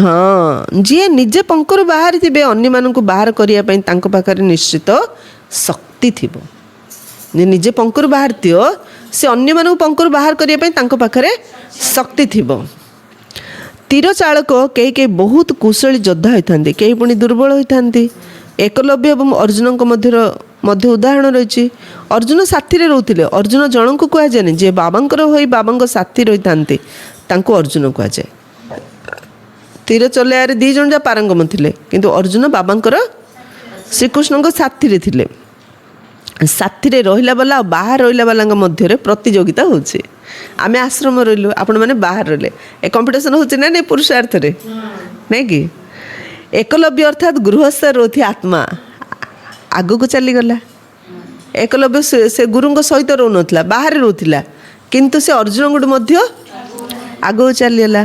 ହଁ, ଯିଏ ନିଜେ ପଙ୍କରୁ ବାହାରିଥିବେ, ଅନ୍ୟମାନଙ୍କୁ ବାହାର କରିବା ପାଇଁ ତାଙ୍କ ପାଖରେ ନିଶ୍ଚିତ ଶକ୍ତି ଥିବ। ଯେ ନିଜେ ପଙ୍କରୁ ବାହାରିଥିବ, ସେ ଅନ୍ୟମାନଙ୍କୁ ପଙ୍କରୁ ବାହାର କରିବା ପାଇଁ ତାଙ୍କ ପାଖରେ ଶକ୍ତି ଥିବ। ତୀର ଚାଳକ କେହି କେହି ବହୁତ କୁଶଳୀ ଯୋଦ୍ଧା ହୋଇଥାନ୍ତି, କେହି ପୁଣି ଦୁର୍ବଳ ହୋଇଥାନ୍ତି। ଏକଲବ୍ୟ ଏବଂ ଅର୍ଜୁନଙ୍କ ମଧ୍ୟ ଉଦାହରଣ ରହିଛି। ଅର୍ଜୁନ ସାଥିରେ ରହୁଥିଲେ। ଅର୍ଜୁନ ଜଣଙ୍କୁ କୁହାଯାଏନି, ଯିଏ ବାବାଙ୍କର ହୋଇ ବାବାଙ୍କ ସାଥୀ ରହିଥାନ୍ତି ତାଙ୍କୁ ଅର୍ଜୁନ କୁହାଯାଏ। ତୀର ଚଲେଇବାରେ 2 ଜଣ ଯାକ ପାରଙ୍ଗମ ଥିଲେ, କିନ୍ତୁ ଅର୍ଜୁନ ବାବାଙ୍କର ଶ୍ରୀକୃଷ୍ଣଙ୍କ ସାଥିରେ ଥିଲେ। ସାଥିରେ ରହିଲା ବାଲା ଆଉ ବାହାର ରହିଲା ବାଲାଙ୍କ ମଧ୍ୟରେ ପ୍ରତିଯୋଗିତା ହେଉଛି। ଆମେ ଆଶ୍ରମ ରହିଲୁ, ଆପଣମାନେ ବାହାର ରହିଲେ, ଏ କମ୍ପିଟିସନ୍ ହେଉଛି ନା ନାଇଁ ପୁରୁଷାର୍ଥରେ, ନାଇଁ କି? ଏକଲବ୍ୟ ଅର୍ଥାତ୍ ଗୃହସ୍ଥ ରହୁଥିବା ଆତ୍ମା ଆଗକୁ ଚାଲିଗଲା। ଏକଲବ୍ୟ ସେ ଗୁରୁଙ୍କ ସହିତ ରହୁନଥିଲା, ବାହାରେ ରହୁଥିଲା, କିନ୍ତୁ ସେ ଅର୍ଜୁନଙ୍କଠୁ ମଧ୍ୟ ଆଗକୁ ଚାଲିଗଲା।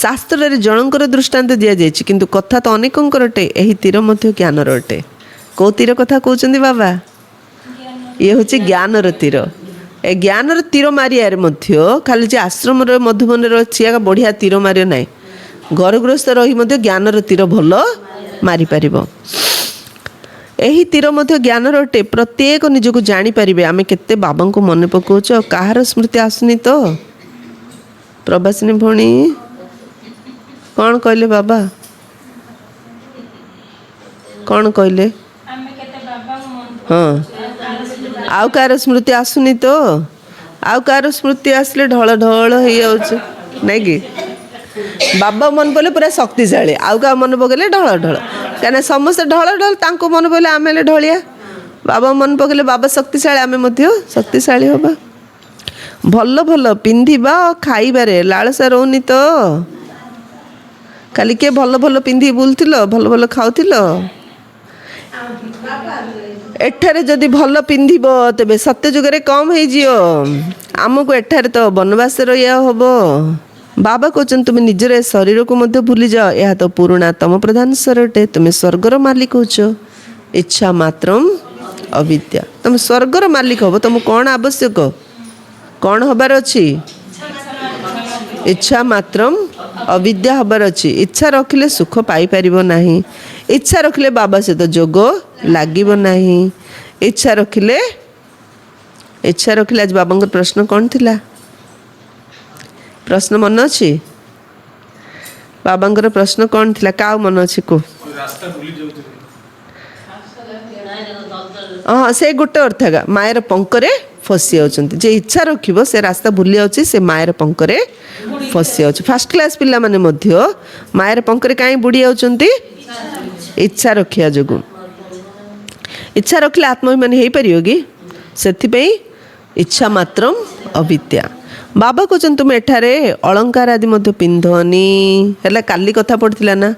ଶାସ୍ତ୍ରରେ ଜଣଙ୍କର ଦୃଷ୍ଟାନ୍ତ ଦିଆଯାଇଛି, କିନ୍ତୁ କଥା ତ ଅନେକଙ୍କର ଅଟେ। ଏହି ତୀର ମଧ୍ୟ ଜ୍ଞାନର ଅଟେ। କେଉଁ ତୀର କଥା କହୁଛନ୍ତି ବାବା? ଇଏ ହେଉଛି ଜ୍ଞାନର ତୀର। ଏ ଜ୍ଞାନର ତୀର ମାରିବାରେ ମଧ୍ୟ ଖାଲି ଯେ ଆଶ୍ରମର ମଧୁବନରେ ଅଛି ବଢ଼ିଆ ତୀର ମାରିବ ନାହିଁ, ଘର ଗୃହସ୍ଥ ରହି ମଧ୍ୟ ଜ୍ଞାନର ତୀର ଭଲ ମାରିପାରିବ। ଏହି ତୀର ମଧ୍ୟ ଜ୍ଞାନର ଅଟେ। ପ୍ରତ୍ୟେକ ନିଜକୁ ଜାଣିପାରିବେ ଆମେ କେତେ ବାବାଙ୍କୁ ମନେ ପକାଉଛ, କାହାର ସ୍ମୃତି ଆସୁନି ତ? ପ୍ରବାସିନୀ ଭଉଣୀ କ'ଣ କହିଲେ ବାବା? କ'ଣ କହିଲେ? ହଁ, ଆଉ କାହାର ସ୍ମୃତି ଆସୁନି ତ? ଆଉ କାହାର ସ୍ମୃତି ଆସିଲେ ଢଳ ଢଳ ହେଇଯାଉଛି, ନାଇଁ କି? ବାବା ମନେ ପଡ଼ିଲେ ପୁରା ଶକ୍ତିଶାଳୀ, ଆଉ କାହା ମନେ ପକେଇଲେ ଢଳ ଢଳ। କାହିଁକିନା ସମସ୍ତେ ଢଳ ଢଳ, ତାଙ୍କୁ ମନେ ପଡ଼ିଲେ ଆମେ ହେଲେ ଢଳିଆ। ବାବା ମନେ ପକେଇଲେ ବାବା ଶକ୍ତିଶାଳୀ, ଆମେ ମଧ୍ୟ ଶକ୍ତିଶାଳୀ ହେବା। ଭଲ ଭଲ ପିନ୍ଧିବା ଓ ଖାଇବାରେ ଲାଳସା ରହୁନି ତ? ଖାଲି କିଏ ଭଲ ଭଲ ପିନ୍ଧିକି ବୁଲୁଥିଲ, ଭଲ ଭଲ ଖାଉଥିଲ? ଏଠାରେ ଯଦି ଭଲ ପିନ୍ଧିବ, ତେବେ ସତ୍ୟ ଯୁଗରେ କମ୍ ହେଇଯିବ। ଆମକୁ ଏଠାରେ ତ ବନବାସ ରହିବା ହେବ। ବାବା କହୁଛନ୍ତି ତୁମେ ନିଜର ଏ ଶରୀରକୁ ମଧ୍ୟ ଭୁଲିଯାଅ, ଏହା ତ ପୁରୁଣା ତମ ପ୍ରଧାନ ଶରୀରଟେ। ତୁମେ ସ୍ୱର୍ଗର ମାଲିକ ହେଉଛ। ଇଚ୍ଛା ମାତ୍ରମ୍ ଅବିଦ୍ୟା। ତୁମେ ସ୍ୱର୍ଗର ମାଲିକ ହେବ। ତୁମକୁ କ'ଣ ଆବଶ୍ୟକ, କ'ଣ ହେବାର ଅଛି? ଇଚ୍ଛା ମାତ୍ରମ୍ ଅବିଦ୍ୟା ହେବାର ଅଛି। ଇଚ୍ଛା ରଖିଲେ ସୁଖ ପାଇପାରିବ ନାହିଁ। ଇଚ୍ଛା ରଖିଲେ ବାବା ସହିତ ଯୋଗ ଲାଗିବ ନାହିଁ। ଇଚ୍ଛା ରଖିଲେ ଆଜି ବାବାଙ୍କର ପ୍ରଶ୍ନ କ'ଣ ଥିଲା? ପ୍ରଶ୍ନ ମନେ ଅଛି? ବାବାଙ୍କର ପ୍ରଶ୍ନ କ'ଣ ଥିଲା? କାହା ମନେ ଅଛି କୁହ? ହଁ ସେ ଗୋଟେ ଅର୍ଥ ଏକା ମାୟାର ପଙ୍କରେ ଫସି ଯାଉଛନ୍ତି। ଯେ ଇଚ୍ଛା ରଖିବ ସେ ରାସ୍ତା ଭୁଲି ଯାଉଛି, ସେ ମାୟାର ପଙ୍କରେ ଫସି ଯାଉଛି। ଫାର୍ଷ୍ଟ କ୍ଲାସ୍ ପିଲାମାନେ ମଧ୍ୟ ମାୟାର ପଙ୍କରେ କାହିଁ ବୁଡ଼ି ଯାଉଛନ୍ତି? ଇଚ୍ଛା ରଖିବା ଯୋଗୁଁ। ଇଚ୍ଛା ରଖିଲେ ଆତ୍ମାଭିମାନୀ ହେଇପାରିବ କି? ସେଥିପାଇଁ ଇଚ୍ଛା ମାତ୍ରମ୍ ଅବିଦ୍ୟା। ବାବା କହୁଛନ୍ତି ତୁମେ ଏଠାରେ ଅଳଙ୍କାର ଆଦି ମଧ୍ୟ ପିନ୍ଧନି। ହେଲା କାଲି କଥା ପଡ଼ିଥିଲା ନା,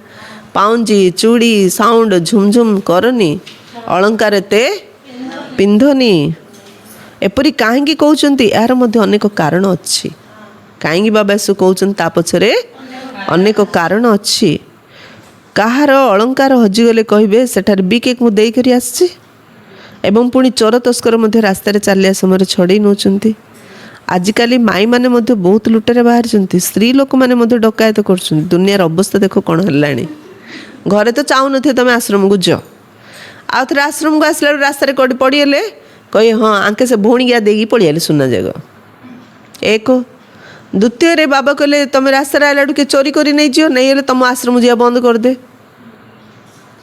ପାଉଁଜି ଚୁଡ଼ି ସାଉଣ୍ଡ ଝୁମଝୁମ କରନି, ଅଳଙ୍କାର ଏତେ ପିନ୍ଧନି। ଏପରି କାହିଁକି କହୁଛନ୍ତି? ଏହାର ମଧ୍ୟ ଅନେକ କାରଣ ଅଛି। କାହିଁକି ବାବା ଏସବୁ କହୁଛନ୍ତି ତା ପଛରେ ଅନେକ କାରଣ ଅଛି। କାହାର ଅଳଙ୍କାର ହଜିଗଲେ କହିବେ ସେଠାରେ ବିକେକ୍ ମୁଁ ଦେଇକରି ଆସିଛି। ଏବଂ ପୁଣି ଚୋର ତସ୍କର ମଧ୍ୟ ରାସ୍ତାରେ ଚାଲିବା ସମୟରେ ଛଡ଼େଇ ନେଉଛନ୍ତି। ଆଜିକାଲି ମାଇମାନେ ମଧ୍ୟ ବହୁତ ଲୁଟରେ ବାହାରିଛନ୍ତି। ସ୍ତ୍ରୀ ଲୋକମାନେ ମଧ୍ୟ ଡକାୟତ କରୁଛନ୍ତି। ଦୁନିଆର ଅବସ୍ଥା ଦେଖ କ'ଣ ହେଲାଣି। ଘରେ ତ ଚାହୁଁନଥିବେ ତୁମେ ଆଶ୍ରମକୁ ଯାଅ, ଆଉ ଥରେ ଆଶ୍ରମକୁ ଆସିଲା ବେଳକୁ ରାସ୍ତାରେ କେଉଁଠି ପଡ଼ିଗଲେ କହିବେ ହଁ ଆଙ୍କେ ସେ ଭଉଣୀକିଆ ଦେଇକି ପଳେଇଆଲେ ସୁନା ଯାକ। ଏକ ଦ୍ୱିତୀୟରେ ବାବା କହିଲେ ତୁମେ ରାସ୍ତାରେ ଆଇଲାଠୁ କିଏ ଚୋରି କରି ନେଇଯିବ, ନେଇଗଲେ ତୁମ ଆଶ୍ରମ ଯିବା ବନ୍ଦ କରିଦେ।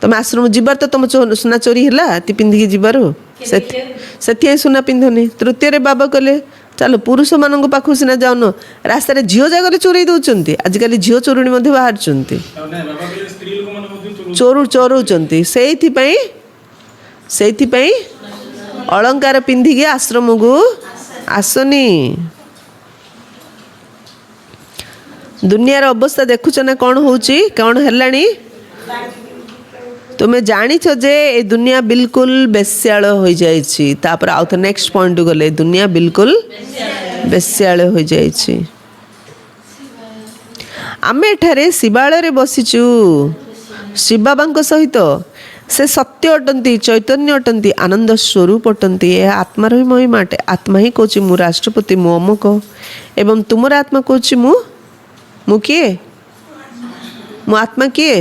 ତୁମେ ଆଶ୍ରମ ଯିବାର ତ ତୁମ ସୁନା ଚୋରି ହେଲା ତି ପିନ୍ଧିକି ଯିବାରୁ, ସେଥିପାଇଁ ସୁନା ପିନ୍ଧନି। ତୃତୀୟରେ ବାବା କହିଲେ ଚାଲ ପୁରୁଷମାନଙ୍କ ପାଖକୁ ସିନା ଯାଉନ, ରାସ୍ତାରେ ଝିଅ ଜାଗାରେ ଚୋରେଇ ଦେଉଛନ୍ତି। ଆଜିକାଲି ଝିଅ ଚୋରୁଣୀ ମଧ୍ୟ ବାହାରୁଛନ୍ତି, ଚୋରଉଛନ୍ତି। ସେଇଥିପାଇଁ ଅଳଙ୍କାର ପିନ୍ଧିକି ଆଶ୍ରମକୁ ଆସନି। ଦୁନିଆର ଅବସ୍ଥା ଦେଖୁଛ ନା କ'ଣ ହେଉଛି, କ'ଣ ହେଲାଣି। ତୁମେ ଜାଣିଛ ଯେ ଏ ଦୁନିଆ ବିଲକୁଲ ବେଶ୍ୟାଳ ହୋଇଯାଇଛି। ତାପରେ ଆଉ ଥରେ ନେକ୍ସଟ ପଏଣ୍ଟକୁ ଗଲେ ଦୁନିଆ ବିଲକୁଲ ବେଶ୍ୟାଳ ହୋଇଯାଇଛି। ଆମେ ଏଠାରେ ଶିବାଳୟରେ ବସିଛୁ ଶିବ ବାବାଙ୍କ ସହିତ। ସେ ସତ୍ୟ ଅଟନ୍ତି, ଚୈତନ୍ୟ ଅଟନ୍ତି, ଆନନ୍ଦ ସ୍ୱରୂପ ଅଟନ୍ତି। ଏହା ଆତ୍ମାର ହିଁ ମହିମା ଅଟେ। ଆତ୍ମା ହିଁ କହୁଛି ମୁଁ ରାଷ୍ଟ୍ରପତି, ମୁଁ ଅମୁକ, ଏବଂ ତୁମର ଆତ୍ମା କହୁଛି ମୁଁ କିଏ? ମୋ ଆତ୍ମା କିଏ?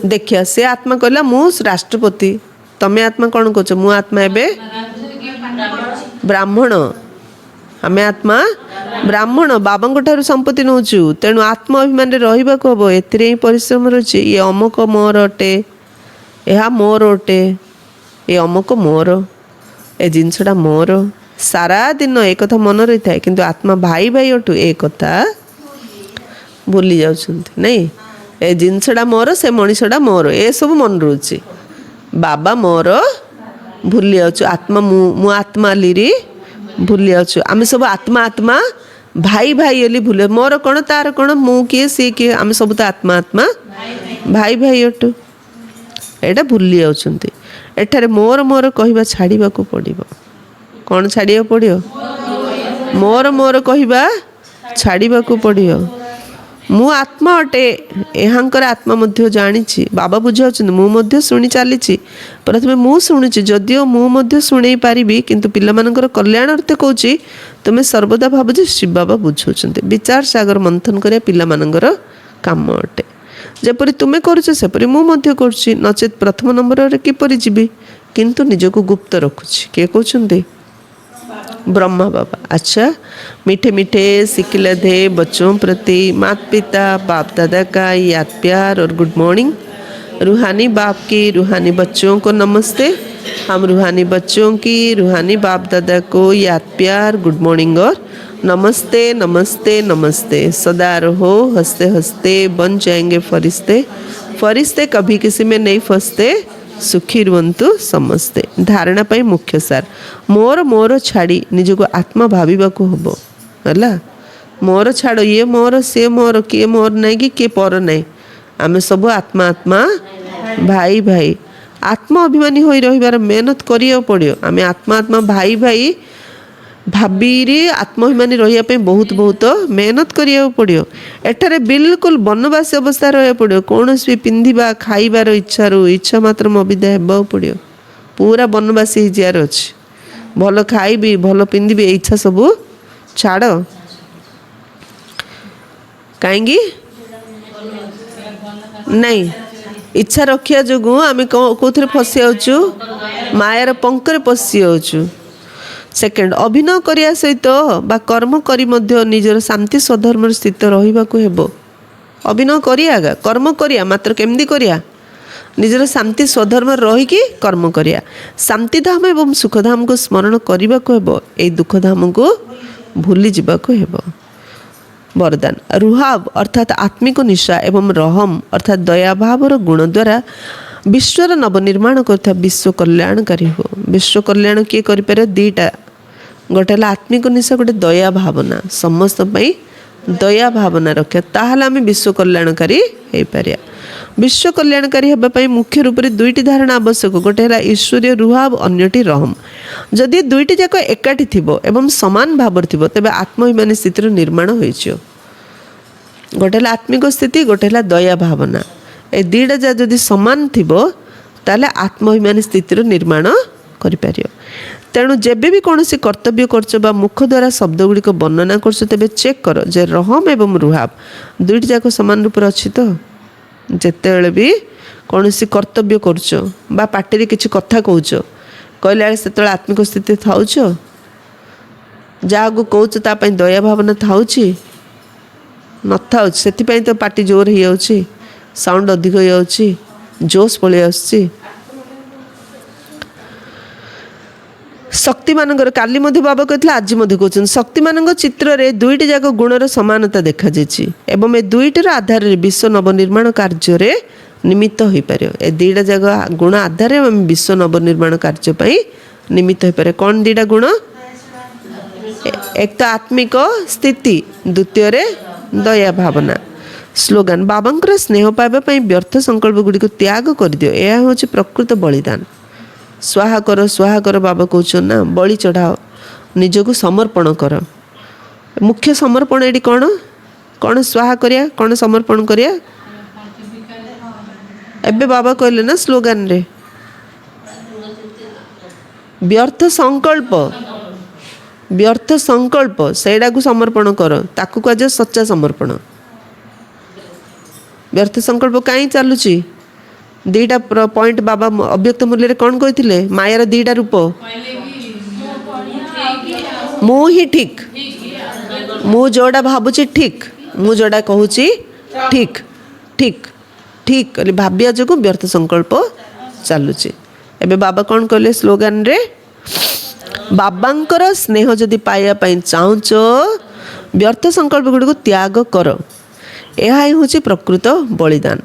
ଦେଖିଆ ସେ ଆତ୍ମା କହିଲା ମୁଁ ରାଷ୍ଟ୍ରପତି। ତମେ ଆତ୍ମା କ'ଣ କହୁଛ? ମୁଁ ଆତ୍ମା ଏବେ ବ୍ରାହ୍ମଣ। ଆମେ ଆତ୍ମା ବ୍ରାହ୍ମଣ, ବାବାଙ୍କ ଠାରୁ ସମ୍ପତ୍ତି ନେଉଛୁ। ତେଣୁ ଆତ୍ମ ଅଭିମାନରେ ରହିବାକୁ ହବ। ଏଥିରେ ହିଁ ପରିଶ୍ରମ ରହିଛି। ଇଏ ଅମକ ମୋର ଅଟେ, ଏହା ମୋର ଅଟେ, ଏ ଅମକ ମୋର, ଏ ଜିନିଷଟା ମୋର। ସାରା ଦିନ ଏ କଥା ମନେ ରହିଥାଏ, କିନ୍ତୁ ଆତ୍ମା ଭାଇ ଭାଇ ଅଟୁ ଏ କଥା ଭୁଲି ଯାଉଛନ୍ତି। ନାଇଁ, ଏ ଜିନିଷଟା ମୋର, ସେ ମଣିଷଟା ମୋର, ଏସବୁ ମନେ ରହୁଛି। ବାବା ମୋର ଭୁଲି ଯାଉଛୁ। ଆତ୍ମା ମୁଁ ଆତ୍ମା ଲିରି ଭୁଲି ଯାଉଛୁ। ଆମେ ସବୁ ଆତ୍ମା ଭାଇ ଭାଇ ବୋଲି ଭୁଲେ। ମୋର କ'ଣ ତାର କ'ଣ, ମୁଁ କିଏ ସିଏ କିଏ, ଆମେ ସବୁ ତ ଆତ୍ମା ଭାଇ ଭାଇ ଅଟୁ। ଏଇଟା ଭୁଲି ଯାଉଛନ୍ତି। ଏଠାରେ ମୋର କହିବା ଛାଡ଼ିବାକୁ ପଡ଼ିବ। କ'ଣ ଛାଡ଼ିବାକୁ ପଡ଼ିବ? ମୋର କହିବା ଛାଡ଼ିବାକୁ ପଡ଼ିବ। ମୁଁ ଆତ୍ମା ଅଟେ, ଏହାଙ୍କର ଆତ୍ମା ମଧ୍ୟ ଜାଣିଛି। ବାବା ବୁଝାଉଛନ୍ତି ମୁଁ ମଧ୍ୟ ଶୁଣି ଚାଲିଛି। ପ୍ରଥମେ ମୁଁ ଶୁଣୁଛି, ଯଦିଓ ମୁଁ ମଧ୍ୟ ଶୁଣେଇ ପାରିବି, କିନ୍ତୁ ପିଲାମାନଙ୍କର କଲ୍ୟାଣାର୍ଥେ କହୁଛି। ତୁମେ ସର୍ବଦା ଭାବ ଯେ ଶିବ ବାବା ବୁଝାଉଛନ୍ତି। ବିଚାର ସାଗର ମନ୍ଥନ କରିବା ପିଲାମାନଙ୍କର କାମ ଅଟେ। ଯେପରି ତୁମେ କରୁଛ ସେପରି ମୁଁ ମଧ୍ୟ କରୁଛି, ନଚେତ୍ ପ୍ରଥମ ନମ୍ବରରେ କିପରି ଯିବି? କିନ୍ତୁ ନିଜକୁ ଗୁପ୍ତ ରଖୁଛି। କିଏ କହୁଛନ୍ତି? ब्रह्मा बाबा। अच्छा, मीठे मीठे सिकिलधे बच्चों प्रति माता पिता बाप दादा का याद प्यार और गुड मॉर्निंग। रूहानी बाप की रूहानी बच्चों को नमस्ते। हम रूहानी बच्चों की रूहानी बाप दादा को याद प्यार गुड मॉर्निंग और नमस्ते नमस्ते नमस्ते। सदा रहो हंसते हंसते, बन जाएंगे फरिश्ते। फरिश्ते कभी किसी में नहीं फंसते, सुखी रुहंतु समस्ते। धारणा पाई मुख्य सार मोर छाड़ी निजको आत्मा भाविबाकू हबो। हला मोर छाड़ो, ये मोर से मोर, किए मोर नहीं कि किए पर नहीं। आमे सब आत्मा भाई भाई। आत्मा अभिमानी होई रहिबार मेहनत करियो पड़ियो। आमे आत्मा भाई भाई भाबीरे आत्माभिमानी रहिया पे बहुत मेहनत करिया पड़ियो। एठारे बिल्कुल बनवासी अवस्था रहिया पड़ियो। कौनसी भी पिंधिबा खाइबार इच्छा मात्र अविद्या हेबाक पड़ियो। पूरा बनवासी हिजार अछि। भल खाइबी भल पिंधिबी इच्छा सब छाड़। कहीं नहीं इच्छा रखिया जोगु आमे कोथरे फसी जाउछु, मायार पंकरे पसी जाउछु। सेकेंड, अभिनय करिया सहित बा कर्म करी मध्य निजर शांति स्वधर्म स्थित रहिबाकू हेबो। अभिनय करिया कर्म करिया, मात्र केमदी करिया? ନିଜର ଶାନ୍ତି ସ୍ୱଧର୍ମ ରହିକି କର୍ମ କରିବା। ଶାନ୍ତିଧାମ ଏବଂ ସୁଖଧାମକୁ ସ୍ମରଣ କରିବାକୁ ହେବ, ଏଇ ଦୁଃଖଧାମକୁ ଭୁଲି ଯିବାକୁ ହେବ। ବରଦାନ ରୁହାବ ଅର୍ଥାତ୍ ଆତ୍ମିକ ନିଶା ଏବଂ ରହମ ଅର୍ଥାତ୍ ଦୟାଭାବର ଗୁଣ ଦ୍ୱାରା ବିଶ୍ୱର ନବନିର୍ମାଣ କରୁଥିବା ବିଶ୍ୱ କଲ୍ୟାଣକାରୀ ହୁଅ। ବିଶ୍ୱ କଲ୍ୟାଣ କିଏ କରିପାରିବ? ଦୁଇଟା, ଗୋଟେ ହେଲା ଆତ୍ମିକ ନିଶା, ଗୋଟେ ଦୟା ଭାବନା। ସମସ୍ତ ପାଇଁ ଦୟା ଭାବନା ରଖିବା, ତାହେଲେ ଆମେ ବିଶ୍ୱ କଲ୍ୟାଣକାରୀ ହେଇପାରିବା। ବିଶ୍ୱ କଲ୍ୟାଣକାରୀ ହେବା ପାଇଁ ମୁଖ୍ୟ ରୂପରେ ଦୁଇଟି ଧାରଣା ଆବଶ୍ୟକ, ଗୋଟେ ହେଲା ଈଶ୍ୱରୀୟ ରୁହାବ, ଅନ୍ୟଟି ରହମ। ଯଦି ଦୁଇଟି ଯାକ ଏକାଠି ଥିବ ଏବଂ ସମାନ ଭାବରେ ଥିବ ତେବେ ଆତ୍ମଅଭିମାନୀ ସ୍ଥିତିର ନିର୍ମାଣ ହୋଇଯିବ। ଗୋଟେ ହେଲା ଆତ୍ମିକ ସ୍ଥିତି, ଗୋଟେ ହେଲା ଦୟା ଭାବନା। ଏ ଦୁଇଟା ଯାକ ଯଦି ସମାନ ଥିବ ତାହେଲେ ଆତ୍ମଅଭିମାନୀ ସ୍ଥିତିର ନିର୍ମାଣ କରିପାରିବ। ତେଣୁ ଯେବେ ବି କୌଣସି କର୍ତ୍ତବ୍ୟ କରୁଛ ବା ମୁଖ ଦ୍ୱାରା ଶବ୍ଦ ଗୁଡ଼ିକ ବର୍ଣ୍ଣନା କରୁଛ ତେବେ ଚେକ୍ କର ଯେ ରହମ ଏବଂ ରୁହାବ ଦୁଇଟି ଯାକ ସମାନ ରୂପରେ ଅଛି ତ। ଯେତେବେଳେ ବି କୌଣସି କର୍ତ୍ତବ୍ୟ କରୁଛ ବା ପାଟିରେ କିଛି କଥା କହୁଛ କହିଲା ବେଳେ ସେତେବେଳେ ଆତ୍ମିକ ସ୍ଥିତି ଥାଉଛ, ଯାହାକୁ କହୁଛ ତା ପାଇଁ ଦୟା ଭାବନା ଥାଉଛି ନଥାଉଛି, ସେଥିପାଇଁ ତ ପାଟି ଜୋର ହେଇଯାଉଛି, ସାଉଣ୍ଡ ଅଧିକ ହେଇଯାଉଛି, ଜୋସ୍ ପଳେଇ ଆସୁଛି। ଶକ୍ତିମାନଙ୍କର କାଲି ମଧ୍ୟ ବାବା କହିଥିଲେ, ଆଜି ମଧ୍ୟ କହୁଛନ୍ତି, ଶକ୍ତିମାନଙ୍କ ଚିତ୍ରରେ ଦୁଇଟି ଯାକ ଗୁଣର ସମାନତା ଦେଖାଯାଇଛି ଏବଂ ଏ ଦୁଇଟିର ଆଧାରରେ ବିଶ୍ୱ ନବନିର୍ମାଣ କାର୍ଯ୍ୟରେ ନିମିତ୍ତ ହୋଇପାରିବ। ଏ ଦୁଇଟା ଯାକ ଗୁଣ ଆଧାରରେ ଆମେ ବିଶ୍ୱ ନବନିର୍ମାଣ କାର୍ଯ୍ୟ ପାଇଁ ନିମିତ୍ତ ହୋଇପାରିବ। କ'ଣ ଦୁଇଟା ଗୁଣ? ଏକ ତ ଆତ୍ମିକ ସ୍ଥିତି, ଦ୍ୱିତୀୟରେ ଦୟା ଭାବନା। ସ୍ଲୋଗାନ ବାବାଙ୍କର ସ୍ନେହ ପାଇବା ପାଇଁ ବ୍ୟର୍ଥ ସଂକଳ୍ପ ଗୁଡ଼ିକୁ ତ୍ୟାଗ କରିଦିଅ, ଏହା ହେଉଛି ପ୍ରକୃତ ବଳିଦାନ। ସ୍ୱାହା କର, ସ୍ୱାହା କର ବାବା କହୁଛନ୍ତି ନା, ବଳି ଚଢ଼ାଅ, ନିଜକୁ ସମର୍ପଣ କର। ମୁଖ୍ୟ ସମର୍ପଣ ଏଠି କ'ଣ? କ'ଣ ସ୍ୱାହା କରିବା, କ'ଣ ସମର୍ପଣ କରିବା? ଏବେ ବାବା କହିଲେ ନା ସ୍ଲୋଗାନରେ, ବ୍ୟର୍ଥ ସଂକଳ୍ପ, ବ୍ୟର୍ଥ ସଂକଳ୍ପ ସେଇଟାକୁ ସମର୍ପଣ କର, ତାକୁ କୁହାଯାଏ ସଚ୍ଚା ସମର୍ପଣ। ବ୍ୟର୍ଥ ସଂକଳ୍ପ କାହିଁ ଚାଲୁଛି? ଦୁଇଟା ପଏଣ୍ଟ ବାବା ଅବ୍ୟକ୍ତ ମୂଲ୍ୟରେ କ'ଣ କହିଥିଲେ? ମାୟାର ଦୁଇଟା ରୂପ, ମୁଁ ହିଁ ଠିକ୍, ମୁଁ ଯେଉଁଟା ଭାବୁଛି ଠିକ୍, ମୁଁ ଯେଉଁଟା କହୁଛି ଠିକ୍, ଠିକ୍ ଠିକ୍ କହିଲେ ଭାବିବା ଯୋଗୁଁ ବ୍ୟର୍ଥ ସଂକଳ୍ପ ଚାଲୁଛି। ଏବେ ବାବା କ'ଣ କହିଲେ ସ୍ଲୋଗାନରେ? ବାବାଙ୍କର ସ୍ନେହ ଯଦି ପାଇବା ପାଇଁ ଚାହୁଁଛ ବ୍ୟର୍ଥ ସଂକଳ୍ପ ଗୁଡ଼ିକୁ ତ୍ୟାଗ କର, ଏହା ହିଁ ହେଉଛି ପ୍ରକୃତ ବଳିଦାନ।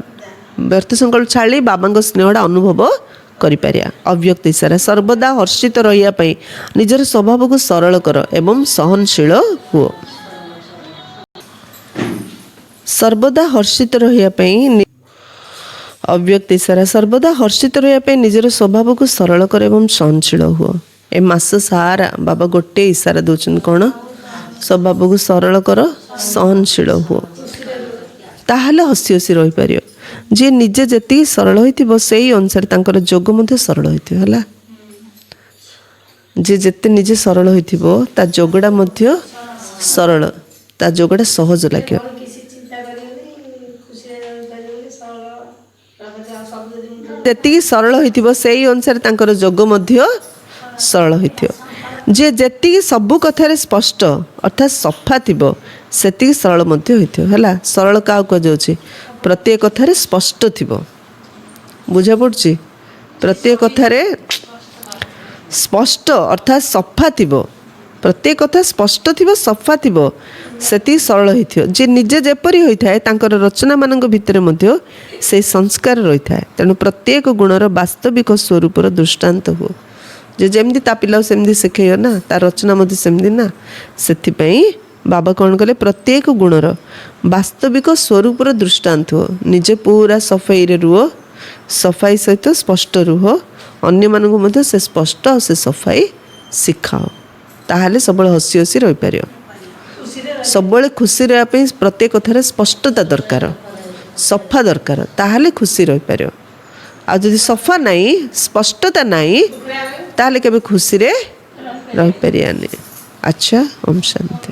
ବ୍ୟର୍ଥ ସଂକଳ୍ପ ଛାଡ଼ି ବାବାଙ୍କ ସ୍ନେହଟା ଅନୁଭବ କରିପାରିବା। ଅବ୍ୟକ୍ତ ଇସାରା ସର୍ବଦା ହର୍ଷିତ ରହିବା ପାଇଁ ନିଜର ସ୍ୱଭାବକୁ ସରଳ କର ଏବଂ ସହନଶୀଳ ହୁଅ। ସର୍ବଦା ହର୍ଷିତ ରହିବା ପାଇଁ ଅବ୍ୟକ୍ତ ଇସାରା ସର୍ବଦା ହର୍ଷିତ ରହିବା ପାଇଁ ନିଜର ସ୍ୱଭାବକୁ ସରଳ କର ଏବଂ ସହନଶୀଳ ହୁଅ। ଏ ମାସ ସାରା ବାବା ଗୋଟେ ଇସାରା ଦେଉଛନ୍ତି, କ'ଣ? ସ୍ୱଭାବକୁ ସରଳ କର, ସହନଶୀଳ ହୁଅ, ତାହେଲେ ହସି ହସି ରହିପାରିବ। ଯିଏ ନିଜେ ଯେତିକି ସରଳ ହୋଇଥିବ ସେଇ ଅନୁସାରେ ତାଙ୍କର ଯୋଗ ମଧ୍ୟ ସରଳ ହୋଇଥିବ। ହେଲା, ଯିଏ ଯେତେ ନିଜେ ସରଳ ହୋଇଥିବ ତା ଯୋଗଟା ମଧ୍ୟ ସରଳ, ତା ଯୋଗଟା ସହଜ ଲାଗିବ। ଯେତିକି ସରଳ ହୋଇଥିବ ସେଇ ଅନୁସାରେ ତାଙ୍କର ଯୋଗ ମଧ୍ୟ ସରଳ ହୋଇଥିବ। ଯିଏ ଯେତିକି ସବୁ କଥାରେ ସ୍ପଷ୍ଟ ଅର୍ଥାତ୍ ସଫା ଥିବ ସେତିକି ସରଳ ମଧ୍ୟ ହୋଇଥିବ। ହେଲା, ସରଳ କାହାକୁ କୁହାଯାଉଛି? ପ୍ରତ୍ୟେକ କଥାରେ ସ୍ପଷ୍ଟ ଥିବ। ବୁଝା ପଡ଼ୁଛି? ପ୍ରତ୍ୟେକ କଥାରେ ସ୍ପଷ୍ଟ ଅର୍ଥାତ୍ ସଫା ଥିବ, ପ୍ରତ୍ୟେକ କଥା ସ୍ପଷ୍ଟ ଥିବ, ସଫା ଥିବ, ସେତିକି ସରଳ ହୋଇଥିବ। ଯିଏ ନିଜେ ଯେପରି ହୋଇଥାଏ ତାଙ୍କର ରଚନାମାନଙ୍କ ଭିତରେ ମଧ୍ୟ ସେଇ ସଂସ୍କାର ରହିଥାଏ। ତେଣୁ ପ୍ରତ୍ୟେକ ଗୁଣର ବାସ୍ତବିକ ସ୍ୱରୂପର ଦୃଷ୍ଟାନ୍ତ ହୁଅ। ଯେ ଯେମିତି ତା ପିଲାକୁ ସେମିତି ଶିଖେଇବ ନା, ତା ରଚନା ମଧ୍ୟ ସେମିତି ନା। ସେଥିପାଇଁ ବାବା କ'ଣ କଲେ? ପ୍ରତ୍ୟେକ ଗୁଣର ବାସ୍ତବିକ ସ୍ୱରୂପର ଦୃଷ୍ଟାନ୍ତ ହୁଅ। ନିଜେ ପୁରା ସଫାଇରେ ରୁହ, ସଫାଇ ସହିତ ସ୍ପଷ୍ଟ ରୁହ, ଅନ୍ୟମାନଙ୍କୁ ମଧ୍ୟ ସେ ସ୍ପଷ୍ଟ ଆଉ ସେ ସଫାଇ ଶିଖାଅ, ତାହେଲେ ସବୁବେଳେ ହସି ହସି ରହିପାରିବ। ସବୁବେଳେ ଖୁସି ରହିବା ପାଇଁ ପ୍ରତ୍ୟେକ କଥାରେ ସ୍ପଷ୍ଟତା ଦରକାର, ସଫା ଦରକାର, ତାହେଲେ ଖୁସି ରହିପାରିବ। ଆଉ ଯଦି ସଫା ନାହିଁ, ସ୍ପଷ୍ଟତା ନାହିଁ, ତାହେଲେ କେବେ ଖୁସିରେ ରହିପାରିବାନି। ଆଚ୍ଛା, ଓମ୍ ଶାନ୍ତି।